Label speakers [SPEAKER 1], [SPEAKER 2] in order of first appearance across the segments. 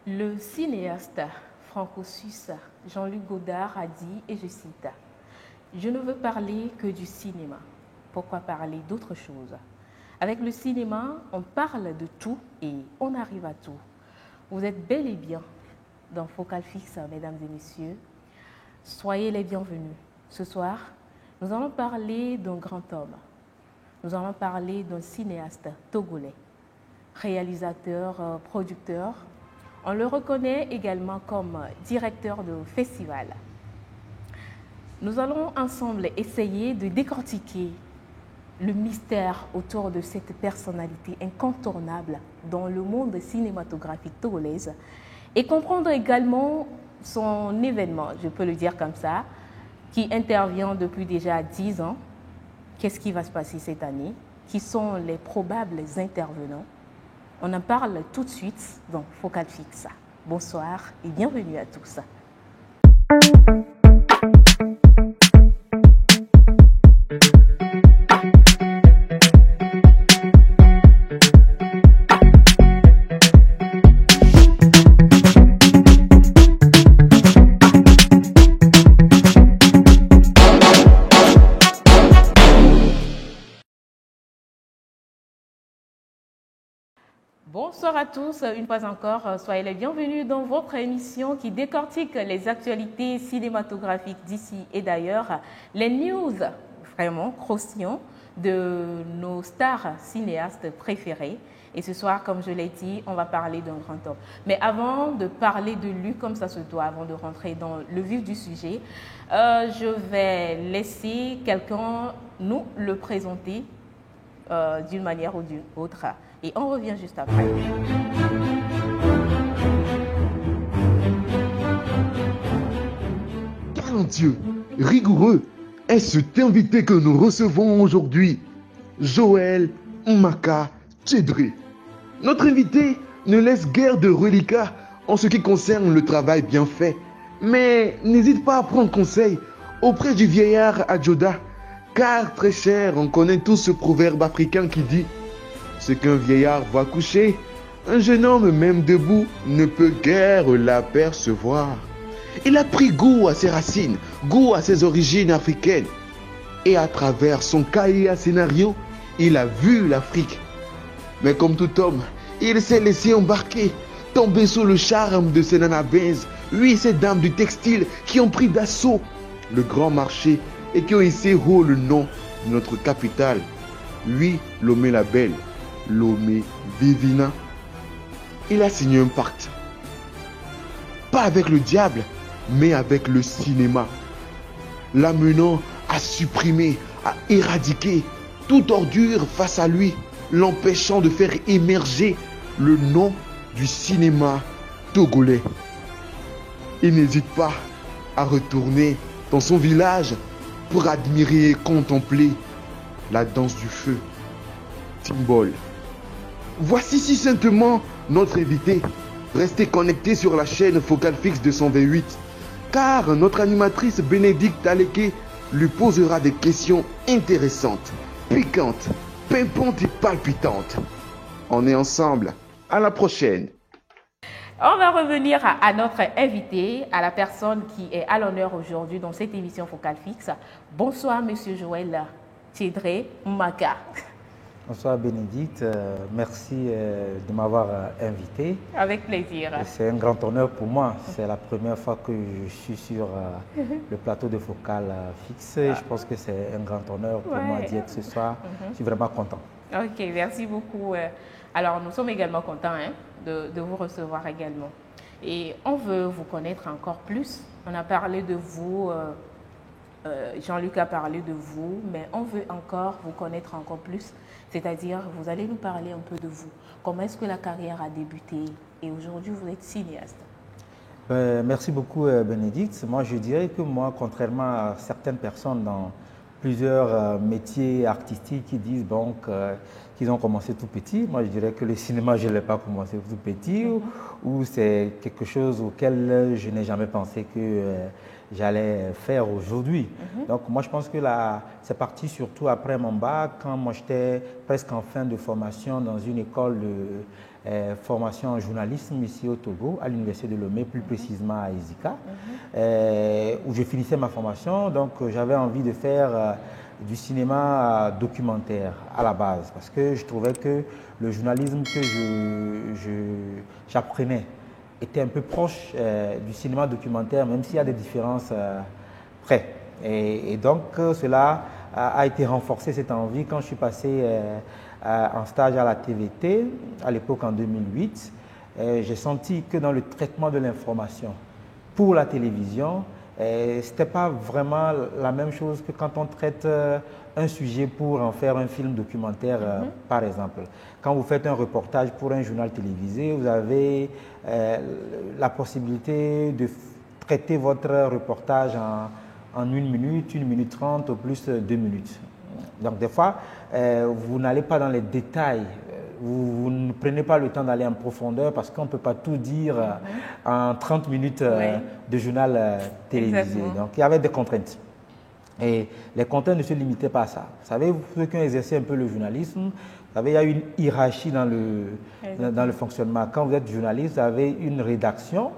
[SPEAKER 1] Le cinéaste franco-suisse Jean-Luc Godard a dit, et je cite, « Je ne veux parler que du cinéma. Pourquoi parler d'autre chose? Avec le cinéma, on parle de tout et on arrive à tout. » Vous êtes bel et bien dans Focal Fixe, mesdames et messieurs. Soyez les bienvenus. Ce soir, nous allons parler d'un grand homme. Nous allons parler d'un cinéaste togolais, réalisateur, producteur. On le reconnaît également comme directeur de festival. Nous allons ensemble essayer de décortiquer le mystère autour de cette personnalité incontournable dans le monde cinématographique togolaise et comprendre également son événement, je peux le dire comme ça, qui intervient depuis déjà 10 ans. Qu'est-ce qui va se passer cette année? Qui sont les probables intervenants? On en parle tout de suite dans Focal Fixe. Bonsoir et bienvenue à tous. Bonsoir à tous, une fois encore, soyez les bienvenus dans votre émission qui décortique les actualités cinématographiques d'ici et d'ailleurs, les news vraiment croustillants de nos stars cinéastes préférés. Et ce soir, comme je l'ai dit, on va parler d'un grand homme. Mais avant de parler de lui comme ça se doit, avant de rentrer dans le vif du sujet, je vais laisser quelqu'un nous le présenter d'une manière ou d'une autre. Et on revient juste après.
[SPEAKER 2] Talentueux, rigoureux, est cet invité que nous recevons aujourd'hui, Joël Mmaka Tchedré. Notre invité ne laisse guère de reliquats en ce qui concerne le travail bien fait, mais n'hésite pas à prendre conseil auprès du vieillard Adjoda, car très cher, on connaît tous ce proverbe africain qui dit: ce qu'un vieillard voit coucher, un jeune homme même debout ne peut guère l'apercevoir. Il a pris goût à ses racines, goût à ses origines africaines. Et à travers son cahier à scénario, il a vu l'Afrique. Mais comme tout homme, il s'est laissé embarquer, tomber sous le charme de ces nanabins, lui et ces dames du textile qui ont pris d'assaut le grand marché et qui ont hissé haut le nom de notre capitale. Lui, Lomé la Belle, Lomé Vivina. Il a signé un pacte. Pas avec le diable, mais avec le cinéma. L'amenant à supprimer, à éradiquer toute ordure face à lui, l'empêchant de faire émerger le nom du cinéma togolais. Il n'hésite pas à retourner dans son village pour admirer et contempler la danse du feu, Timbol. Voici succinctement notre invité. Restez connectés sur la chaîne Focal Fixe 228, car notre animatrice Bénédicte Aleke lui posera des questions intéressantes, piquantes, pimpantes et palpitantes. On est ensemble. À la prochaine.
[SPEAKER 1] On va revenir à notre invité, à la personne qui est à l'honneur aujourd'hui dans cette émission Focal Fixe. Bonsoir, Monsieur Joël Tchedré Mmaka.
[SPEAKER 3] Bonsoir Bénédicte, merci de m'avoir invité.
[SPEAKER 1] Avec plaisir.
[SPEAKER 3] C'est un grand honneur pour moi. C'est la première fois que je suis sur le plateau de Focal Fixe. Je pense que c'est un grand honneur pour moi d'y être ce soir. Je suis vraiment content.
[SPEAKER 1] Ok, merci beaucoup. Alors, nous sommes également contents de vous recevoir également. Et on veut vous connaître encore plus. On a parlé de vous, Jean-Luc a parlé de vous, mais on veut encore vous connaître encore plus. C'est-à-dire, vous allez nous parler un peu de vous. Comment est-ce que la carrière a débuté? Et aujourd'hui, vous êtes cinéaste.
[SPEAKER 3] Merci beaucoup Bénédicte. Moi, je dirais que moi, contrairement à certaines personnes dans plusieurs métiers artistiques qui disent donc qu'ils ont commencé tout petit, moi je dirais que le cinéma, je ne l'ai pas commencé tout petit, ou c'est quelque chose auquel je n'ai jamais pensé que j'allais faire aujourd'hui. Donc moi je pense que c'est parti surtout après mon bac, quand moi j'étais presque en fin de formation dans une école formation en journalisme ici au Togo, à l'université de Lomé, plus précisément à Izika, où je finissais ma formation. Donc j'avais envie de faire du cinéma documentaire à la base, parce que je trouvais que le journalisme que j'apprenais était un peu proche du cinéma documentaire, même s'il y a des différences près. Et donc cela a été renforcé, cette envie, quand je suis passé en stage à la TVT, à l'époque en 2008. J'ai senti que dans le traitement de l'information pour la télévision, ce n'était pas vraiment la même chose que quand on traite un sujet pour en faire un film documentaire, par exemple. Quand vous faites un reportage pour un journal télévisé, vous avez la possibilité de traiter votre reportage en 1 minute, 1 minute 30, au plus 2 minutes. Donc des fois, vous n'allez pas dans les détails, vous ne prenez pas le temps d'aller en profondeur parce qu'on ne peut pas tout dire en 30 minutes de journal télévisé.
[SPEAKER 1] Exactement.
[SPEAKER 3] Donc il y avait des contraintes. Et les contraintes ne se limitaient pas à ça. Vous savez, ceux qui ont exercé un peu le journalisme, vous savez, il y a une hiérarchie dans le fonctionnement. Quand vous êtes journaliste, vous avez une rédaction.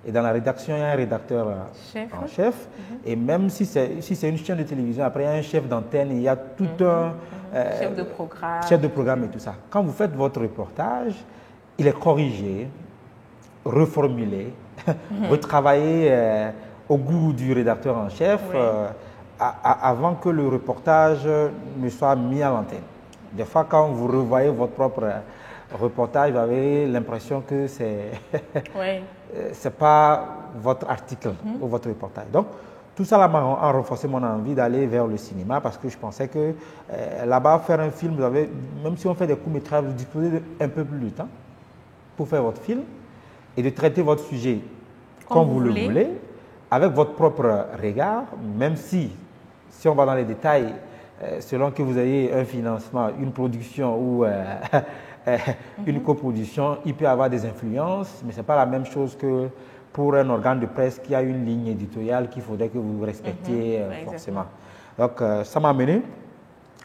[SPEAKER 3] Et dans la rédaction, il y a un rédacteur en chef. Et même si c'est une chaîne de télévision, après il y a un chef d'antenne, il y a tout un chef de programme et tout ça. Quand vous faites votre reportage, il est corrigé, reformulé, retravaillé au goût du rédacteur en chef avant que le reportage ne soit mis à l'antenne. Des fois, quand vous revoyez votre propre reportage, vous avez l'impression que c'est pas votre article ou votre reportage. Donc, tout ça a renforcé mon envie d'aller vers le cinéma parce que je pensais que là-bas, faire un film, même si on fait des courts-métrages, vous disposez d'un peu plus de temps pour faire votre film et de traiter votre sujet comme vous le voulez, avec votre propre regard, même si on va dans les détails, selon que vous ayez un financement, une production ou une coproduction, il peut y avoir des influences, mais ce n'est pas la même chose que pour un organe de presse qui a une ligne éditoriale qu'il faudrait que vous respectiez forcément. Donc ça m'a mené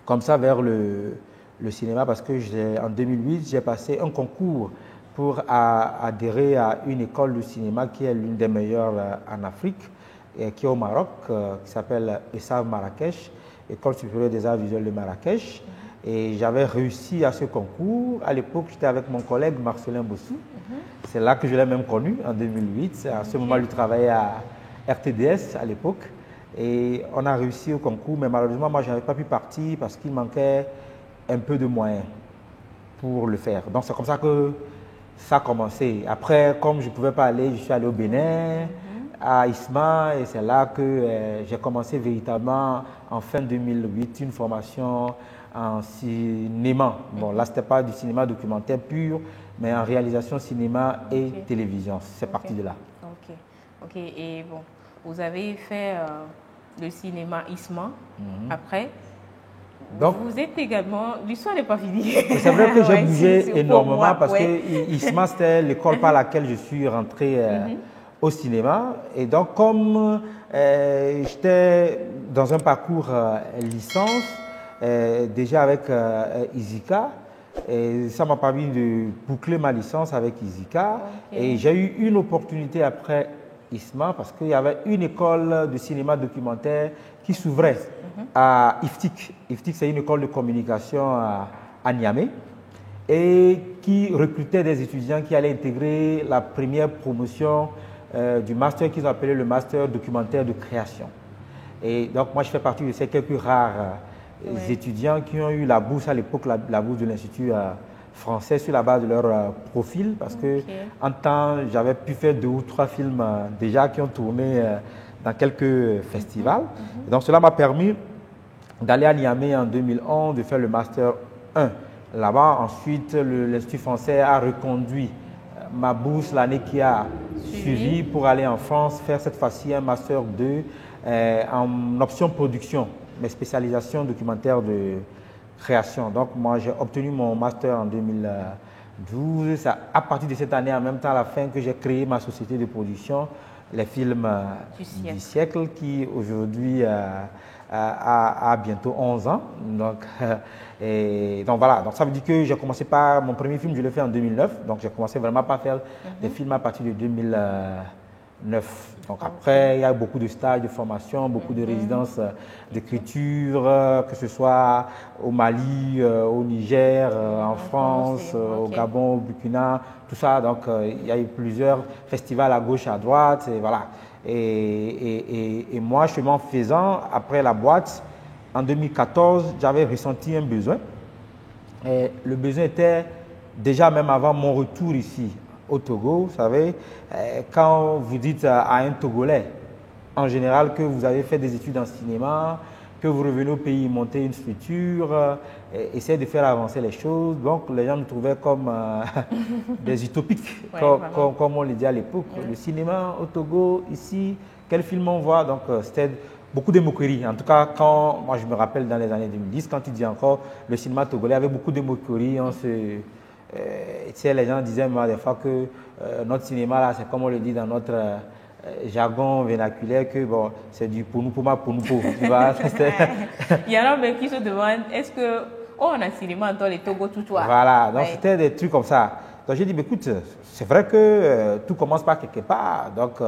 [SPEAKER 3] comme ça vers le cinéma parce que en 2008, j'ai passé un concours pour adhérer à une école de cinéma qui est l'une des meilleures en Afrique, et qui est au Maroc, qui s'appelle ESAV Marrakech, École supérieure des arts visuels de Marrakech. Et j'avais réussi à ce concours. À l'époque, j'étais avec mon collègue Marcelin Bossou. C'est là que je l'ai même connu, en 2008. À ce moment, il travaillait à RTDS à l'époque. Et on a réussi au concours, mais malheureusement, moi, je n'avais pas pu partir parce qu'il manquait un peu de moyens pour le faire. Donc, c'est comme ça que ça a commencé. Après, comme je ne pouvais pas aller, je suis allé au Bénin, à Isma, et c'est là que j'ai commencé véritablement, en fin 2008, une formation en cinéma. Bon, là, ce n'était pas du cinéma documentaire pur, mais en réalisation cinéma et télévision. C'est parti de là.
[SPEAKER 1] Ok. Et bon, vous avez fait le cinéma Isma après. Donc, vous êtes également... L'histoire n'est pas finie.
[SPEAKER 3] C'est vrai que j'ai bougé énormément parce que ISMA, c'était l'école par laquelle je suis rentré au cinéma. Et donc, comme j'étais dans un parcours licence, déjà avec Izika, et ça m'a permis de boucler ma licence avec Izika. Et j'ai eu une opportunité après ISMA parce qu'il y avait une école de cinéma documentaire qui s'ouvrait à IFTIC. IFTIC, c'est une école de communication à Niamey et qui recrutait des étudiants qui allaient intégrer la première promotion du master qu'ils ont appelé le master documentaire de création. Et donc, moi, je fais partie de ces quelques rares étudiants qui ont eu la bourse à l'époque, la bourse de l'Institut français sur la base de leur profil parce que en temps, j'avais pu faire 2 ou 3 films déjà qui ont tourné dans quelques festivals. Et donc, cela m'a permis d'aller à Niamey en 2011, de faire le Master 1. Là-bas, ensuite, l'Institut français a reconduit ma bourse l'année qui a suivi pour aller en France, faire cette fois-ci un Master 2 en option production, mais spécialisation documentaire de création. Donc, moi, j'ai obtenu mon Master en 2012. C'est à partir de cette année, en même temps, à la fin, que j'ai créé ma société de production, les films du siècle qui aujourd'hui à bientôt 11 ans. Donc, donc voilà, donc ça veut dire que j'ai commencé par mon premier film, je l'ai fait en 2009. Donc j'ai commencé vraiment par faire des films à partir de 2009. Donc après, il y a beaucoup de stages de formation, beaucoup de résidences d'écriture, que ce soit au Mali, au Niger, en France, au Gabon, au Burkina, tout ça. Donc il y a eu plusieurs festivals à gauche, à droite, et voilà. Et moi, chemin faisant, après la boîte, en 2014, j'avais ressenti un besoin. Et le besoin était déjà même avant mon retour ici au Togo, vous savez, quand vous dites à un Togolais, en général, que vous avez fait des études en cinéma, que vous revenez au pays monter une structure, essayer de faire avancer les choses. Donc, les gens nous trouvaient comme des utopiques, comme on le dit à l'époque. Le cinéma au Togo, ici, quel film on voit? Donc, c'était beaucoup de moqueries. En tout cas, quand moi je me rappelle dans les années 2010, quand tu dis encore le cinéma togolais avait beaucoup de moqueries. Les gens disaient moi des fois que notre cinéma là, c'est comme on le dit dans notre jargon vernaculaire, que bon, c'est du pour nous, pour moi, pour nous, pour. Tu vois,
[SPEAKER 1] il y en a même qui se demandent est-ce que on a un cinéma dans les Togo tout toi?
[SPEAKER 3] Voilà, donc c'était des trucs comme ça. Donc j'ai dit, écoute, c'est vrai que tout commence par quelque part. Donc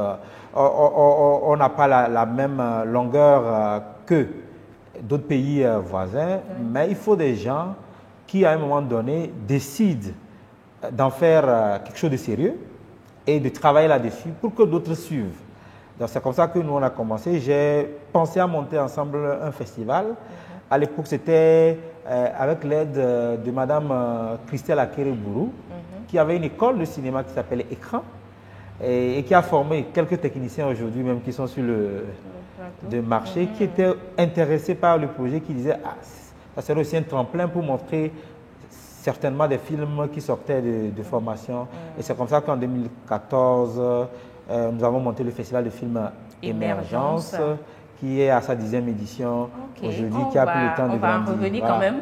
[SPEAKER 3] on n'a pas la même longueur que d'autres pays voisins, mais il faut des gens qui, à un moment donné, décident d'en faire quelque chose de sérieux et de travailler là-dessus pour que d'autres suivent. Donc c'est comme ça que nous, on a commencé. J'ai pensé à monter ensemble un festival. À l'époque, c'était avec l'aide de Madame Christelle Akere-Bourou, qui avait une école de cinéma qui s'appelait Écran et qui a formé quelques techniciens aujourd'hui même qui sont sur le marché, qui étaient intéressés par le projet, qui disaient ça serait aussi un tremplin pour montrer certainement des films qui sortaient de formation. Et c'est comme ça qu'en 2014, nous avons monté le festival de films Émergence, qui est à sa 10e édition aujourd'hui, qui a pris le temps de grandir.
[SPEAKER 1] On va en revenir quand même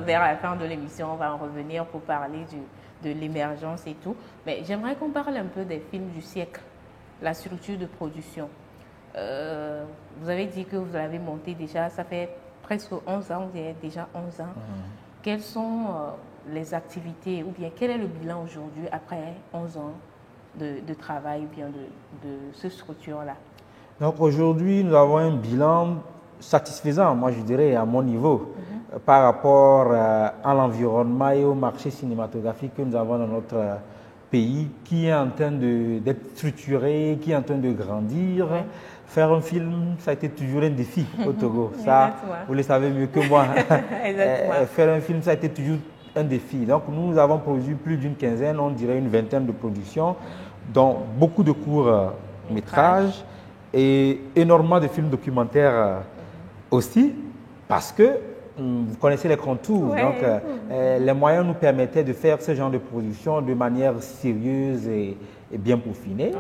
[SPEAKER 1] vers la fin de l'émission, on va en revenir pour parler de l'émergence et tout. Mais j'aimerais qu'on parle un peu des films du siècle, la structure de production. Vous avez dit que vous l'avez monté déjà, ça fait presque 11 ans, vous avez déjà 11 ans. Quelles sont les activités ou bien quel est le bilan aujourd'hui après 11 ans de travail ou bien de cette structure-là?
[SPEAKER 3] Donc aujourd'hui, nous avons un bilan satisfaisant, moi je dirais, à mon niveau, par rapport à l'environnement et au marché cinématographique que nous avons dans notre pays, qui est en train d'être structuré, qui est en train de grandir. Faire un film, ça a été toujours un défi au Togo. Ça, vous le savez mieux que moi. Faire un film, ça a été toujours un défi. Donc nous avons produit plus d'une quinzaine, on dirait une vingtaine de productions, dont beaucoup de courts-métrages et énormément de films documentaires aussi, parce que vous connaissez les contours. Donc les moyens nous permettaient de faire ce genre de production de manière sérieuse et bien peaufinée,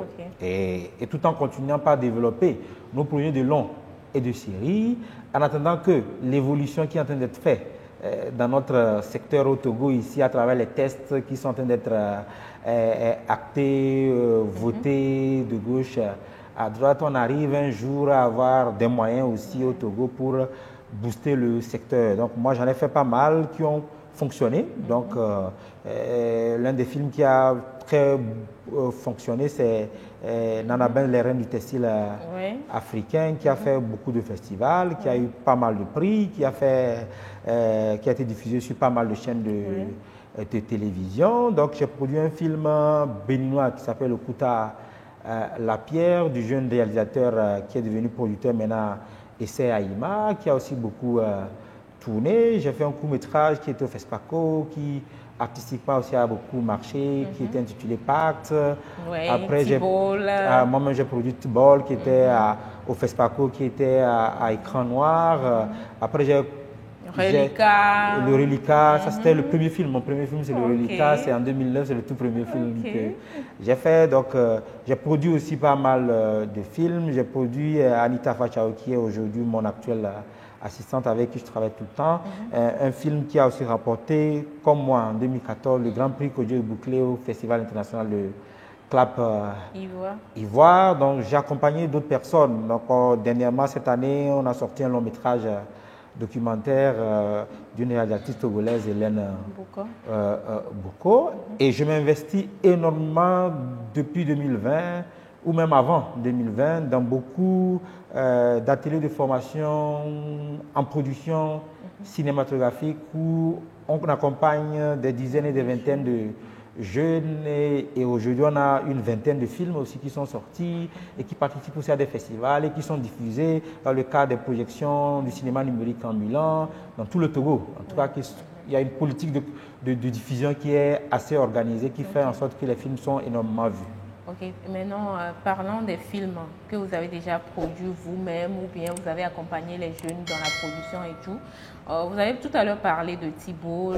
[SPEAKER 3] et tout en continuant par développer nos projets de longs et de séries, en attendant que l'évolution qui est en train d'être faite dans notre secteur au Togo ici, à travers les tests qui sont en train d'être actés, votés de gauche à droite, on arrive un jour à avoir des moyens aussi au Togo pour booster le secteur. Donc moi j'en ai fait pas mal qui ont fonctionné. Donc l'un des films qui a très fonctionné, c'est Nana Ben, les reines du textile africain, qui a fait beaucoup de festivals, qui a eu pas mal de prix, qui a été diffusé sur pas mal de chaînes de télévision. Donc j'ai produit un film béninois qui s'appelle Okuta La Pierre, du jeune réalisateur qui est devenu producteur maintenant, Essai Aïma, qui a aussi beaucoup tourné. J'ai fait un court-métrage qui était au FESPACO, qui artistiquement aussi a beaucoup marché, qui était intitulé Pacte. Après, moi-même j'ai produit Tibol, qui était au FESPACO, qui était à écran noir. Après, j'ai le Reliquat, ça c'était le premier film. Mon premier film c'est le Reliquat, c'est en 2009, c'est le tout premier film que j'ai fait. Donc j'ai produit aussi pas mal de films. J'ai produit Anita Fachao, qui est aujourd'hui mon actuelle assistante avec qui je travaille tout le temps. Un film qui a aussi rapporté, comme moi en 2014, le Grand Prix Kodjo Bouclé au Festival international de Clap Ivoire. Donc, j'ai accompagné d'autres personnes. Donc, dernièrement, cette année, on a sorti un long métrage documentaire d'une réalisatrice togolaise, Hélène Boko. Et je m'investis énormément depuis 2020 ou même avant 2020 dans beaucoup d'ateliers de formation en production cinématographique où on accompagne des dizaines et des vingtaines de jeunes et aujourd'hui on a une vingtaine de films aussi qui sont sortis et qui participent aussi à des festivals et qui sont diffusés dans le cadre des projections du cinéma numérique ambulant dans tout le Togo. En tout cas, il y a une politique de diffusion qui est assez organisée, qui fait en sorte que les films sont énormément vus.
[SPEAKER 1] Ok, maintenant parlons des films que vous avez déjà produits vous-même ou bien vous avez accompagné les jeunes dans la production et tout. Vous avez tout à l'heure parlé de Thibault,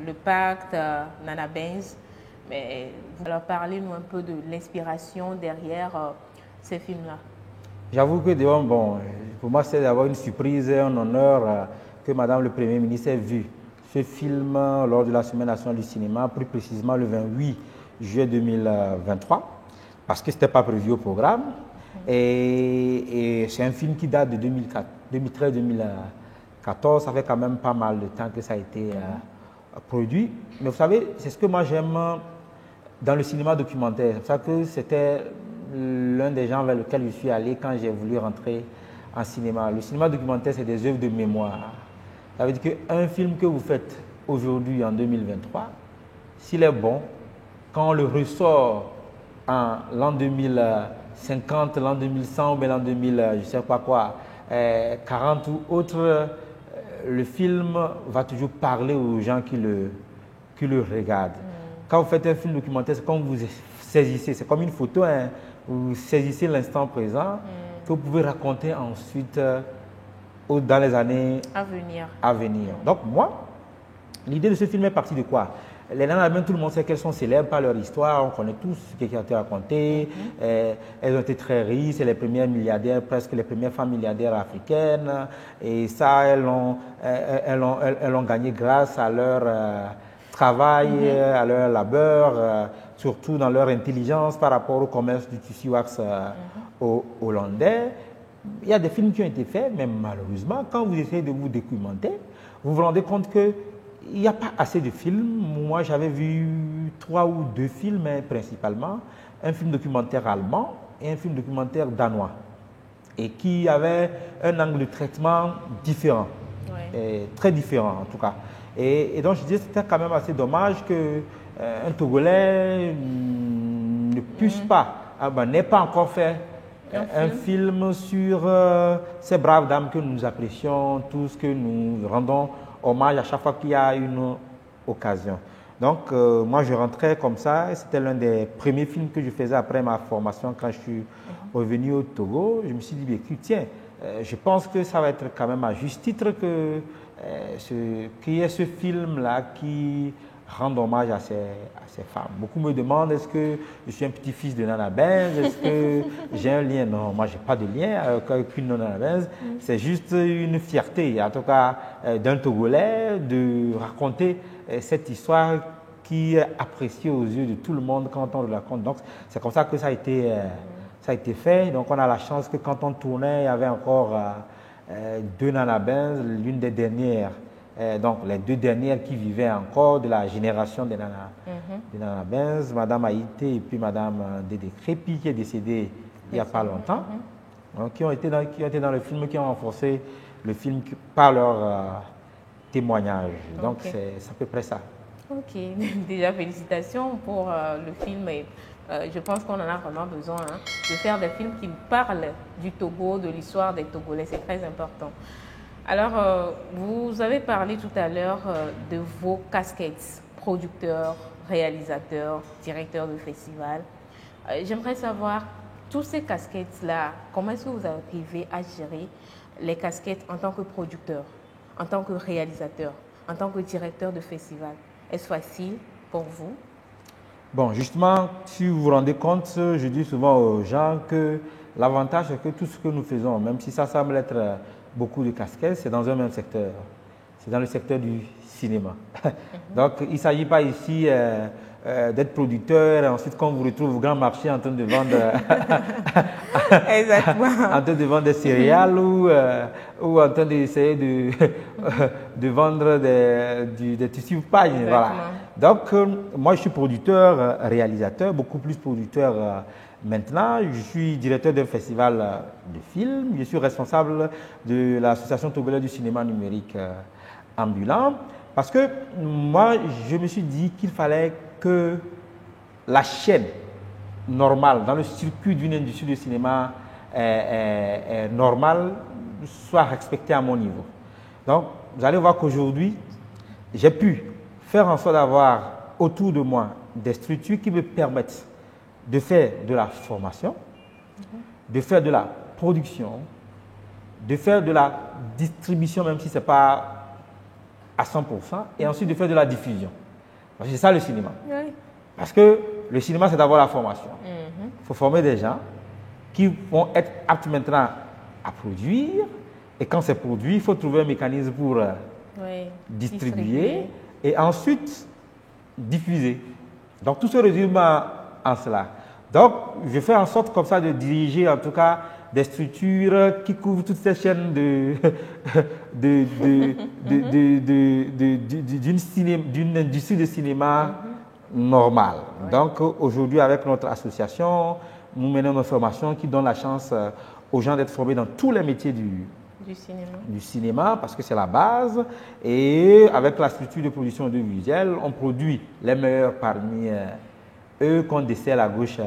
[SPEAKER 1] Le Pacte, Nana Benz. Mais vous leur parlez-nous un peu de l'inspiration derrière ces films-là.
[SPEAKER 3] J'avoue que bon, pour moi, c'est d'avoir une surprise et un honneur que Madame le Premier ministre ait vu ce film lors de la Semaine nationale du cinéma, plus précisément le 28 juillet 2023, parce que ce n'était pas prévu au programme. Et c'est un film qui date de 2013-2014, ça fait quand même pas mal de temps que ça a été produit. Mais vous savez, c'est ce que moi j'aime dans le cinéma documentaire. C'est pour ça que c'était l'un des gens vers lequel je suis allé quand j'ai voulu rentrer en cinéma. Le cinéma documentaire, c'est des œuvres de mémoire. Ça veut dire qu'un film que vous faites aujourd'hui, en 2023, s'il est bon, quand on le ressort en l'an 2050, l'an 2100 ou l'an 2000, je ne sais pas quoi, 40 ou autre, le film va toujours parler aux gens qui le regardent. Quand vous faites un film documentaire, c'est comme vous saisissez, c'est comme une photo, hein, vous saisissez l'instant présent que vous pouvez raconter ensuite dans les années à venir. Donc moi, l'idée de ce film est partie de quoi? Les Nana Benz, tout le monde sait qu'elles sont célèbres par leur histoire, on connaît tous ce qui a été raconté. Elles ont été très riches, c'est les premières milliardaires, presque les premières femmes milliardaires africaines. Et ça, elles ont gagné grâce à leur travail, à leur labeur, surtout dans leur intelligence par rapport au commerce du tissu wax hollandais. Il y a des films qui ont été faits, mais malheureusement, quand vous essayez de vous documenter, vous vous rendez compte qu'il n'y a pas assez de films. Moi, j'avais vu 3 ou 2 films, principalement. Un film documentaire allemand et un film documentaire danois. Et qui avait un angle de traitement différent. Très différent, en tout cas. Et donc, je disais que c'était quand même assez dommage qu'un Togolais ne puisse pas, n'ait pas encore fait un film sur ces braves dames que nous apprécions tous, que nous rendons hommage à chaque fois qu'il y a une occasion. Donc, moi, je rentrais comme ça, et c'était l'un des premiers films que je faisais après ma formation quand je suis revenu au Togo. Je me suis dit, tiens, je pense que ça va être quand même à juste titre qu'il y ait ce film-là qui rend hommage à ces femmes. Beaucoup me demandent, est-ce que je suis un petit-fils de Nana Benz? Est-ce que j'ai un lien? Non, moi, je n'ai pas de lien avec une Nana Benz. C'est juste une fierté, en tout cas, d'un Togolais, de raconter cette histoire qui est appréciée aux yeux de tout le monde quand on le raconte. Donc, c'est comme ça que ça a été fait. Donc, on a la chance que quand on tournait, il y avait encore 2 Nana Benz, l'une des dernières. Donc, les 2 dernières qui vivaient encore de la génération des Nana Benz, Madame Haïté et puis Madame Dédé Crépi, qui est décédée il n'y a pas longtemps, donc, qui ont été dans le film, qui ont renforcé le film par leur témoignage. Donc, c'est à peu près ça.
[SPEAKER 1] Ok, déjà félicitations pour le film. Et, je pense qu'on en a vraiment besoin de faire des films qui parlent du Togo, de l'histoire des Togolais. C'est très important. Alors, vous avez parlé tout à l'heure de vos casquettes, producteur, réalisateur, directeur de festival. J'aimerais savoir, toutes ces casquettes-là, comment est-ce que vous arrivez à gérer les casquettes en tant que producteur, en tant que réalisateur, en tant que directeur de festival? Est-ce facile pour vous?
[SPEAKER 3] Bon, justement, si vous vous rendez compte, je dis souvent aux gens que l'avantage, c'est que tout ce que nous faisons, même si ça semble être beaucoup de casquettes, c'est dans un même secteur. C'est dans le secteur du cinéma. Donc, il ne s'agit pas ici d'être producteur et ensuite qu'on vous retrouve au grand marché en train de vendre,
[SPEAKER 1] Exactement.
[SPEAKER 3] en train de vendre des céréales ou en train d'essayer de vendre des tissus pagne. Voilà. Donc, moi, je suis producteur, réalisateur, beaucoup plus producteur maintenant. Je suis directeur d'un festival de films. Je suis responsable de l'association togolaise du cinéma numérique ambulant. Parce que moi, je me suis dit qu'il fallait que la chaîne normale dans le circuit d'une industrie du cinéma normale soit respectée à mon niveau. Donc, vous allez voir qu'aujourd'hui, j'ai pu faire en sorte d'avoir autour de moi des structures qui me permettent de faire de la formation, de faire de la production, de faire de la distribution, même si ce n'est pas à 100%, et ensuite de faire de la diffusion. Parce que c'est ça le cinéma. Oui. Parce que le cinéma, c'est d'abord la formation. Il faut former des gens qui vont être aptes maintenant à produire, et quand c'est produit, il faut trouver un mécanisme pour distribuer et ensuite diffuser. Donc tout se résume en cela. Donc je fais en sorte comme ça de diriger en tout cas des structures qui couvrent toutes ces chaînes d'une industrie de cinéma normale. Ouais. Donc aujourd'hui, avec notre association, nous menons une formation qui donne la chance aux gens d'être formés dans tous les métiers du cinéma, parce que c'est la base. Et avec la structure de production audiovisuelle, on produit les meilleurs parmi eux qu'on décèle à gauche,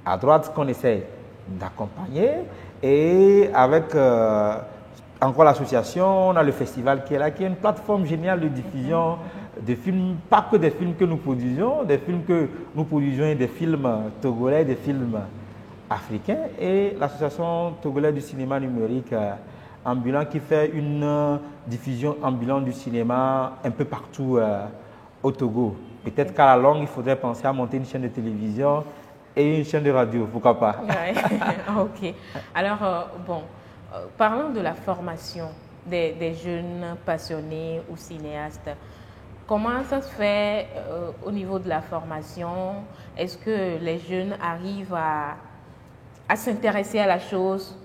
[SPEAKER 3] à droite, qu'on essaie d'accompagner. Et avec encore l'association, on a le festival qui est là, qui est une plateforme géniale de diffusion de films, pas que des films que nous produisions, des films que nous produisions, des films togolais, des films africains, et l'association togolaise du cinéma numérique ambulant qui fait une diffusion ambulante du cinéma un peu partout au Togo. Peut-être qu'à la longue, il faudrait penser à monter une chaîne de télévision et une chaîne de radio, pourquoi pas.
[SPEAKER 1] Ouais. Ok. Alors, parlons de la formation des jeunes passionnés ou cinéastes. Comment ça se fait au niveau de la formation? Est-ce que les jeunes arrivent à s'intéresser à la chose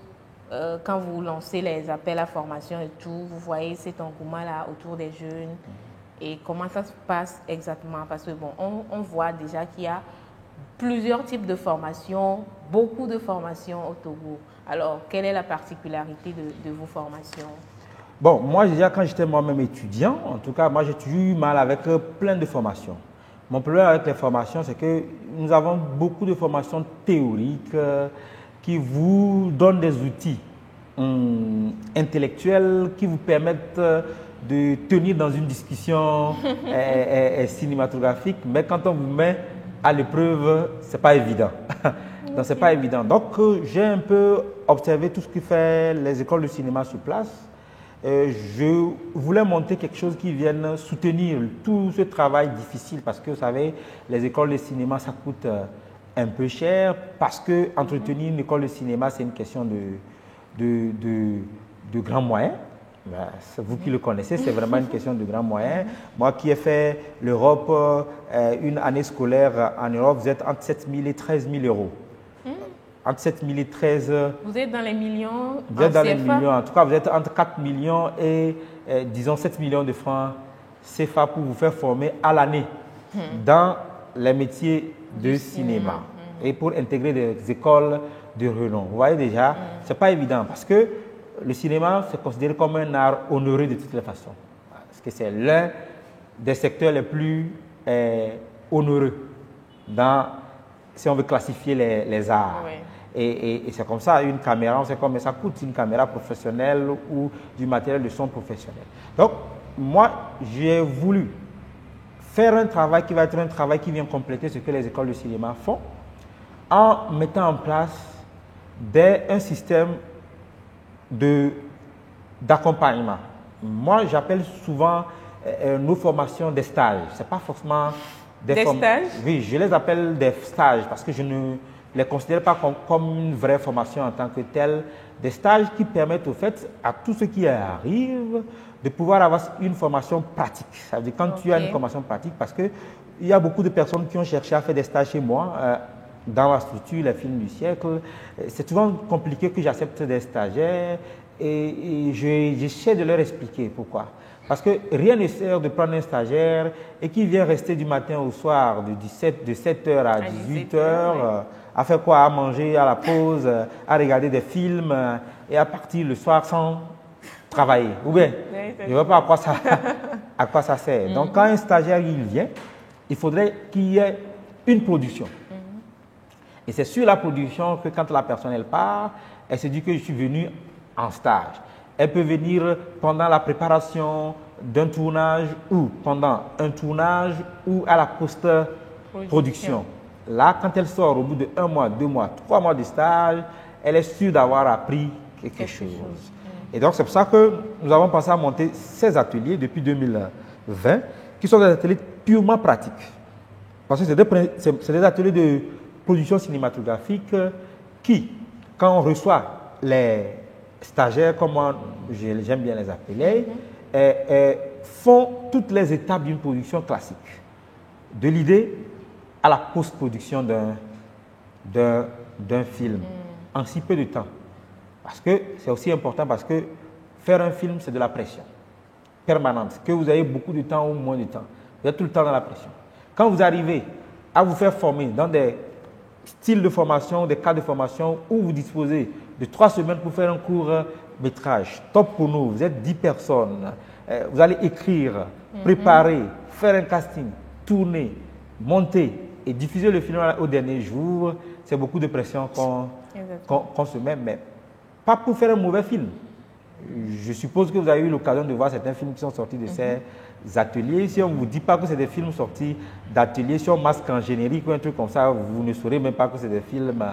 [SPEAKER 1] quand vous lancez les appels à formation et tout? Vous voyez cet engouement-là autour des jeunes. Et comment ça se passe exactement? Parce que on voit déjà qu'il y a plusieurs types de formations, beaucoup de formations au Togo. Alors, quelle est la particularité de vos formations?
[SPEAKER 3] Bon, moi, déjà, quand j'étais moi-même étudiant, en tout cas, moi, j'ai toujours eu mal avec plein de formations. Mon problème avec les formations, c'est que nous avons beaucoup de formations théoriques qui vous donnent des outils intellectuels qui vous permettent de tenir dans une discussion cinématographique, mais quand on vous met à l'épreuve, ce n'est pas évident. Donc, c'est pas évident. Donc, j'ai un peu observé tout ce que fait les écoles de cinéma sur place. Je voulais monter quelque chose qui vienne soutenir tout ce travail difficile parce que, vous savez, les écoles de cinéma, ça coûte un peu cher parce que entretenir une école de cinéma, c'est une question de grands moyens. C'est vous qui le connaissez, c'est vraiment une question de grands moyens. Moi qui ai fait l'Europe, une année scolaire en Europe, vous êtes entre 7 000 et 13 000 euros. Entre 7 000 et 13 000.
[SPEAKER 1] Vous êtes dans les millions?
[SPEAKER 3] Vous êtes dans les millions. En tout cas, vous êtes entre 4 millions et, disons, 7 millions de francs CFA pour vous faire former à l'année dans les métiers de cinéma et pour intégrer des écoles de renom. Vous voyez déjà, ce n'est pas évident parce que le cinéma, c'est considéré comme un art honoré de toutes les façons. Parce que c'est l'un des secteurs les plus honoreux si on veut classifier les arts. Oui. Et c'est comme ça, une caméra, on sait combien ça coûte, une caméra professionnelle ou du matériel de son professionnel. Donc, moi, j'ai voulu faire un travail qui va être un travail qui vient compléter ce que les écoles de cinéma font en mettant en place un système d'accompagnement. Moi, j'appelle souvent nos formations des stages. Ce n'est pas forcément
[SPEAKER 1] des stages?
[SPEAKER 3] Oui, je les appelle des stages parce que je ne les considère pas comme une vraie formation en tant que telle. Des stages qui permettent au fait à tous ceux qui arrivent de pouvoir avoir une formation pratique. Ça veut dire quand tu as une formation pratique, parce que il y a beaucoup de personnes qui ont cherché à faire des stages chez moi dans la structure, les films du siècle. C'est souvent compliqué que j'accepte des stagiaires et j'essaie de leur expliquer pourquoi. Parce que rien ne sert de prendre un stagiaire et qui vient rester du matin au soir, de 7h à 18h, à faire quoi? À manger, à la pause, à regarder des films et à partir le soir sans travailler. Ou bien, je ne vois pas à quoi ça sert. Donc, quand un stagiaire il vient, il faudrait qu'il y ait une production. Et c'est sur la production que quand la personne elle part, elle se dit que je suis venu en stage. Elle peut venir pendant la préparation d'un tournage ou pendant un tournage ou à la post-production. Là, quand elle sort au bout de 1 mois, 2 mois, 3 mois de stage, elle est sûre d'avoir appris quelque chose. Et donc, c'est pour ça que nous avons pensé à monter ces ateliers depuis 2020, qui sont des ateliers purement pratiques. Parce que c'est des ateliers de production cinématographique qui, quand on reçoit les stagiaires, comme moi, j'aime bien les appeler, font toutes les étapes d'une production classique. De l'idée à la post-production d'un film, en si peu de temps. Parce que c'est aussi important parce que faire un film, c'est de la pression permanente. Que vous ayez beaucoup de temps ou moins de temps, vous êtes tout le temps dans la pression. Quand vous arrivez à vous faire former dans des styles de formation, des cas de formation où vous disposez de 3 semaines pour faire un court métrage, top pour nous, vous êtes 10 personnes, vous allez écrire, préparer, faire un casting, tourner, monter et diffuser le film au dernier jour, c'est beaucoup de pression qu'on se met, mais pas pour faire un mauvais film. Je suppose que vous avez eu l'occasion de voir certains films qui sont sortis de ces ateliers. Si on ne vous dit pas que c'est des films sortis d'ateliers, si on masque en générique ou un truc comme ça, vous ne saurez même pas que c'est des films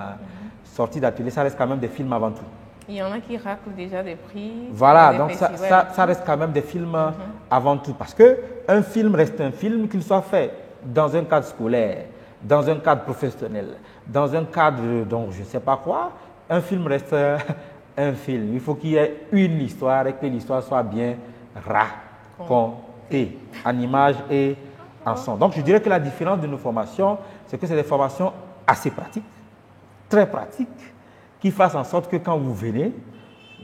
[SPEAKER 3] sortis d'ateliers. Ça reste quand même des films avant tout.
[SPEAKER 1] Il y en a qui raclent déjà des prix.
[SPEAKER 3] Voilà, donc ça reste quand même des films avant tout. Parce qu'un film reste un film, qu'il soit fait dans un cadre scolaire, dans un cadre professionnel, dans un cadre, donc je ne sais pas quoi, un film reste un film. Il faut qu'il y ait une histoire et que l'histoire soit bien racontée en images et en son. Donc je dirais que la différence de nos formations, c'est que c'est des formations assez pratiques, très pratiques, qui fassent en sorte que quand vous venez,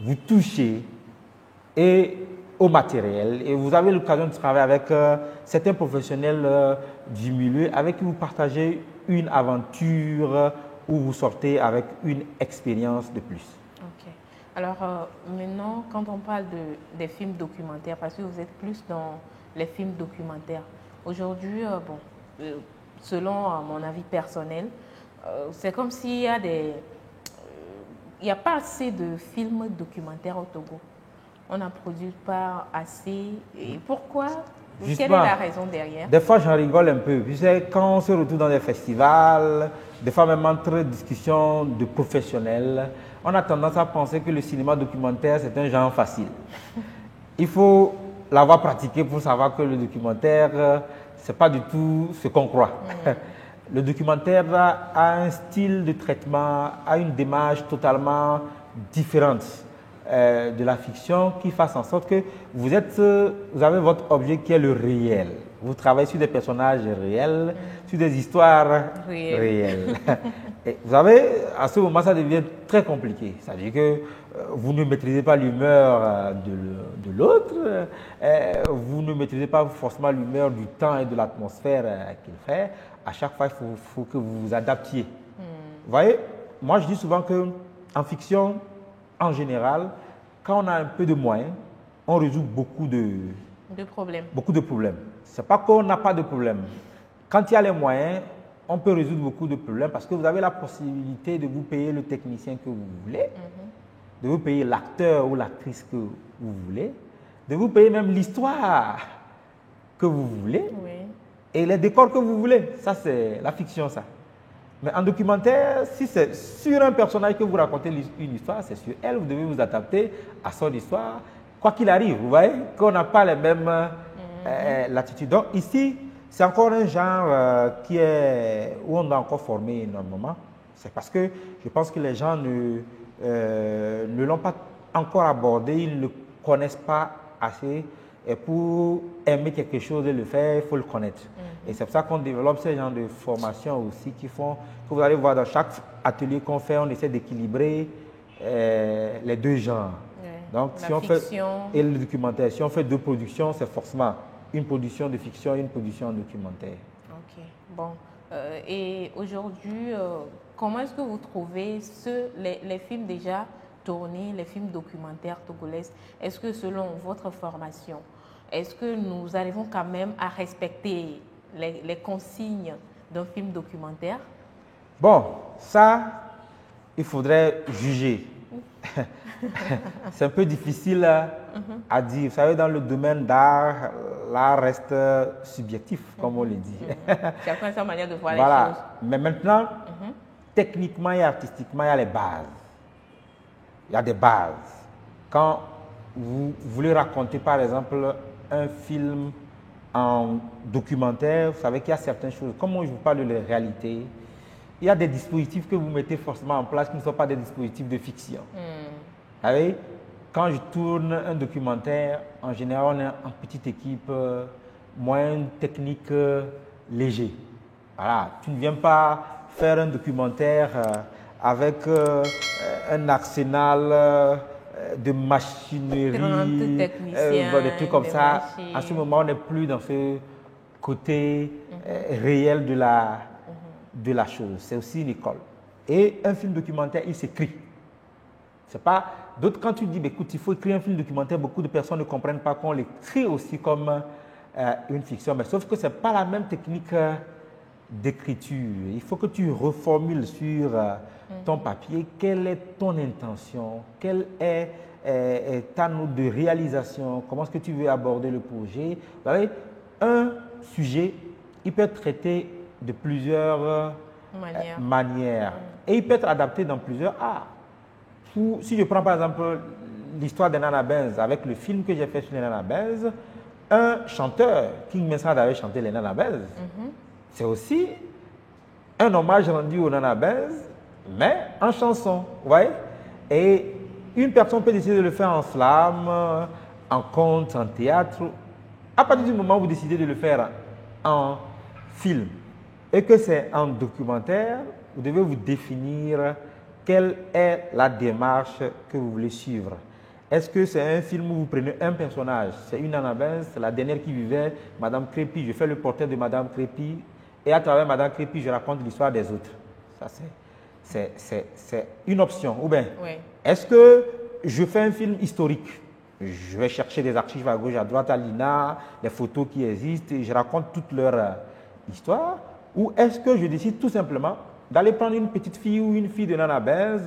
[SPEAKER 3] vous touchez au matériel et vous avez l'occasion de travailler avec certains professionnels du milieu avec qui vous partagez une aventure où vous sortez avec une expérience de plus.
[SPEAKER 1] Ok. Alors maintenant, quand on parle des films documentaires, parce que vous êtes plus dans les films documentaires, aujourd'hui, selon mon avis personnel, c'est comme s'il y a il n'y a pas assez de films documentaires au Togo. On n'en produit pas assez. Et pourquoi? Quelle est la raison derrière?
[SPEAKER 3] Des fois, j'en rigole un peu. Tu sais, quand on se retrouve dans des festivals, des fois même entre discussions de professionnels, on a tendance à penser que le cinéma documentaire, c'est un genre facile. Il faut l'avoir pratiqué pour savoir que le documentaire, ce n'est pas du tout ce qu'on croit. Le documentaire a un style de traitement, a une démarche totalement différente de la fiction qui fasse en sorte que vous avez votre objet qui est le réel. Vous travaillez sur des personnages réels, sur des histoires réelles. Et vous savez, à ce moment, ça devient très compliqué. C'est-à-dire que vous ne maîtrisez pas l'humeur de l'autre, vous ne maîtrisez pas forcément l'humeur du temps et de l'atmosphère qu'il fait. À chaque fois, il faut que vous vous adaptiez. Vous voyez, moi je dis souvent qu'en fiction, en général, quand on a un peu de moyens, on résout beaucoup de problèmes. Ce n'est pas qu'on n'a pas de problème. Quand il y a les moyens, on peut résoudre beaucoup de problèmes parce que vous avez la possibilité de vous payer le technicien que vous voulez, de vous payer l'acteur ou l'actrice que vous voulez, de vous payer même l'histoire que vous voulez.
[SPEAKER 1] Oui.
[SPEAKER 3] Et les décors que vous voulez, ça c'est la fiction ça. Mais en documentaire, si c'est sur un personnage que vous racontez une histoire, c'est sur elle, vous devez vous adapter à son histoire, quoi qu'il arrive, vous voyez, qu'on n'a pas les mêmes latitudes. Donc ici, c'est encore un genre où on doit encore former énormément. C'est parce que je pense que les gens ne l'ont pas encore abordé, ils ne le connaissent pas assez Et pour aimer quelque chose et le faire, il faut le connaître. Et c'est pour ça qu'on développe ce genre de formation aussi qui font, que vous allez voir dans chaque atelier qu'on fait, on essaie d'équilibrer les deux genres. Donc, si on fait, et le documentaire, si on fait deux productions, c'est forcément une production de fiction et une production documentaire.
[SPEAKER 1] Ok, bon. Et aujourd'hui, comment est-ce que vous trouvez les films déjà tournés, les films documentaires togolais? Est-ce que selon votre formation, est-ce que nous arrivons quand même à respecter les consignes d'un film documentaire?
[SPEAKER 3] Bon, ça, il faudrait juger. C'est un peu difficile à dire. Vous savez, dans le domaine d'art, l'art reste subjectif, comme on le dit.
[SPEAKER 1] Chacun a sa manière de voir les choses.
[SPEAKER 3] Mais maintenant, techniquement et artistiquement, il y a les bases. Il y a des bases. Quand vous voulez raconter, par exemple, un film en documentaire, vous savez qu'il y a certaines choses. Comme je vous parle de la réalité, il y a des dispositifs que vous mettez forcément en place qui ne sont pas des dispositifs de fiction. Vous savez, quand je tourne un documentaire, en général, on est en petite équipe, moyenne, technique, léger. Voilà, tu ne viens pas faire un documentaire avec un arsenal de machinerie, des trucs comme ça. À ce moment, on n'est plus dans ce côté réel de la chose. C'est aussi une école. Et un film documentaire, il s'écrit. C'est pas d'autres, quand tu dis, écoute, il faut écrire un film documentaire, beaucoup de personnes ne comprennent pas qu'on l'écrit aussi comme une fiction. Mais sauf que ce n'est pas la même technique d'écriture. Il faut que tu reformules sur ton papier quelle est ton intention, quelle est ta note de réalisation, comment est-ce que tu veux aborder le projet. Vous savez, un sujet, il peut être traité de plusieurs manières et il peut être adapté dans plusieurs arts. Si je prends par exemple l'histoire de Nana Benz avec le film que j'ai fait sur les Nana Benz, un chanteur, King Messad avait chanté les Nana Benz, c'est aussi un hommage rendu aux Nana Benz, mais en chanson, vous voyez. Et une personne peut décider de le faire en slam, en conte, en théâtre. À partir du moment où vous décidez de le faire en film et que c'est en documentaire, vous devez vous définir quelle est la démarche que vous voulez suivre. Est-ce que c'est un film où vous prenez un personnage, c'est une Nana Benz, c'est la dernière qui vivait, Madame Crépy, je fais le portrait de Madame Crépy, et à travers Madame Crépy, je raconte l'histoire des autres. Ça, c'est une option. Ou bien, est-ce que je fais un film historique? Je vais chercher des archives à gauche, à droite, à l'INA, les photos qui existent, et je raconte toute leur histoire. Ou est-ce que je décide tout simplement d'aller prendre une petite fille ou une fille de Nana Benz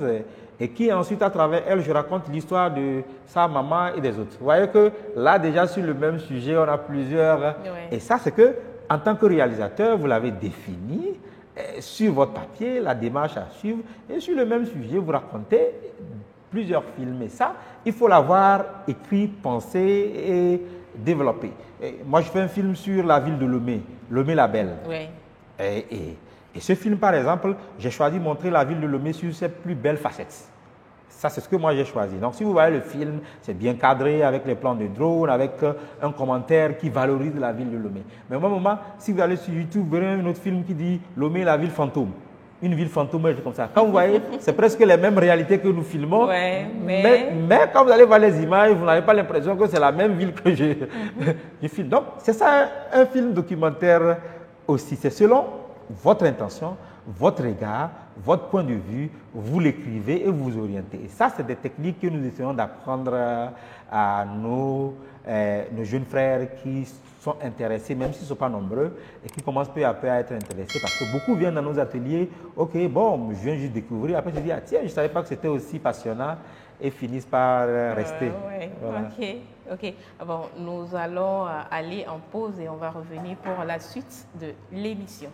[SPEAKER 3] et qui ensuite, à travers elle, je raconte l'histoire de sa maman et des autres. Vous voyez que là, déjà, sur le même sujet, on a plusieurs. Et ça, c'est que, en tant que réalisateur, vous l'avez défini sur votre papier, la démarche à suivre. Et sur le même sujet, vous racontez plusieurs films. Et ça, il faut l'avoir écrit, pensé et développé. Et moi, je fais un film sur la ville de Lomé, Lomé la Belle. Et ce film, par exemple, j'ai choisi de montrer la ville de Lomé sur ses plus belles facettes. Ça, c'est ce que moi j'ai choisi. Donc, si vous voyez le film, c'est bien cadré avec les plans de drone, avec un commentaire qui valorise la ville de Lomé. Mais au même moment, si vous allez sur YouTube, vous verrez un autre film qui dit Lomé, la ville fantôme. Une ville fantôme, comme ça. Quand vous voyez, c'est presque les mêmes réalités que nous filmons. Mais quand vous allez voir les images, vous n'avez pas l'impression que c'est la même ville que je filme. Donc, c'est ça un film documentaire aussi. C'est selon votre intention, votre regard, votre point de vue, vous l'écrivez et vous vous orientez. Et ça, c'est des techniques que nous essayons d'apprendre à nos jeunes frères qui sont intéressés, même s'ils ne sont pas nombreux, et qui commencent peu à peu à être intéressés. Parce que beaucoup viennent dans nos ateliers, ok, bon, je viens juste découvrir, après je dis, ah tiens, je ne savais pas que c'était aussi passionnant, et finissent par rester.
[SPEAKER 1] Voilà. Ok. Bon, nous allons aller en pause et on va revenir pour la suite de l'émission.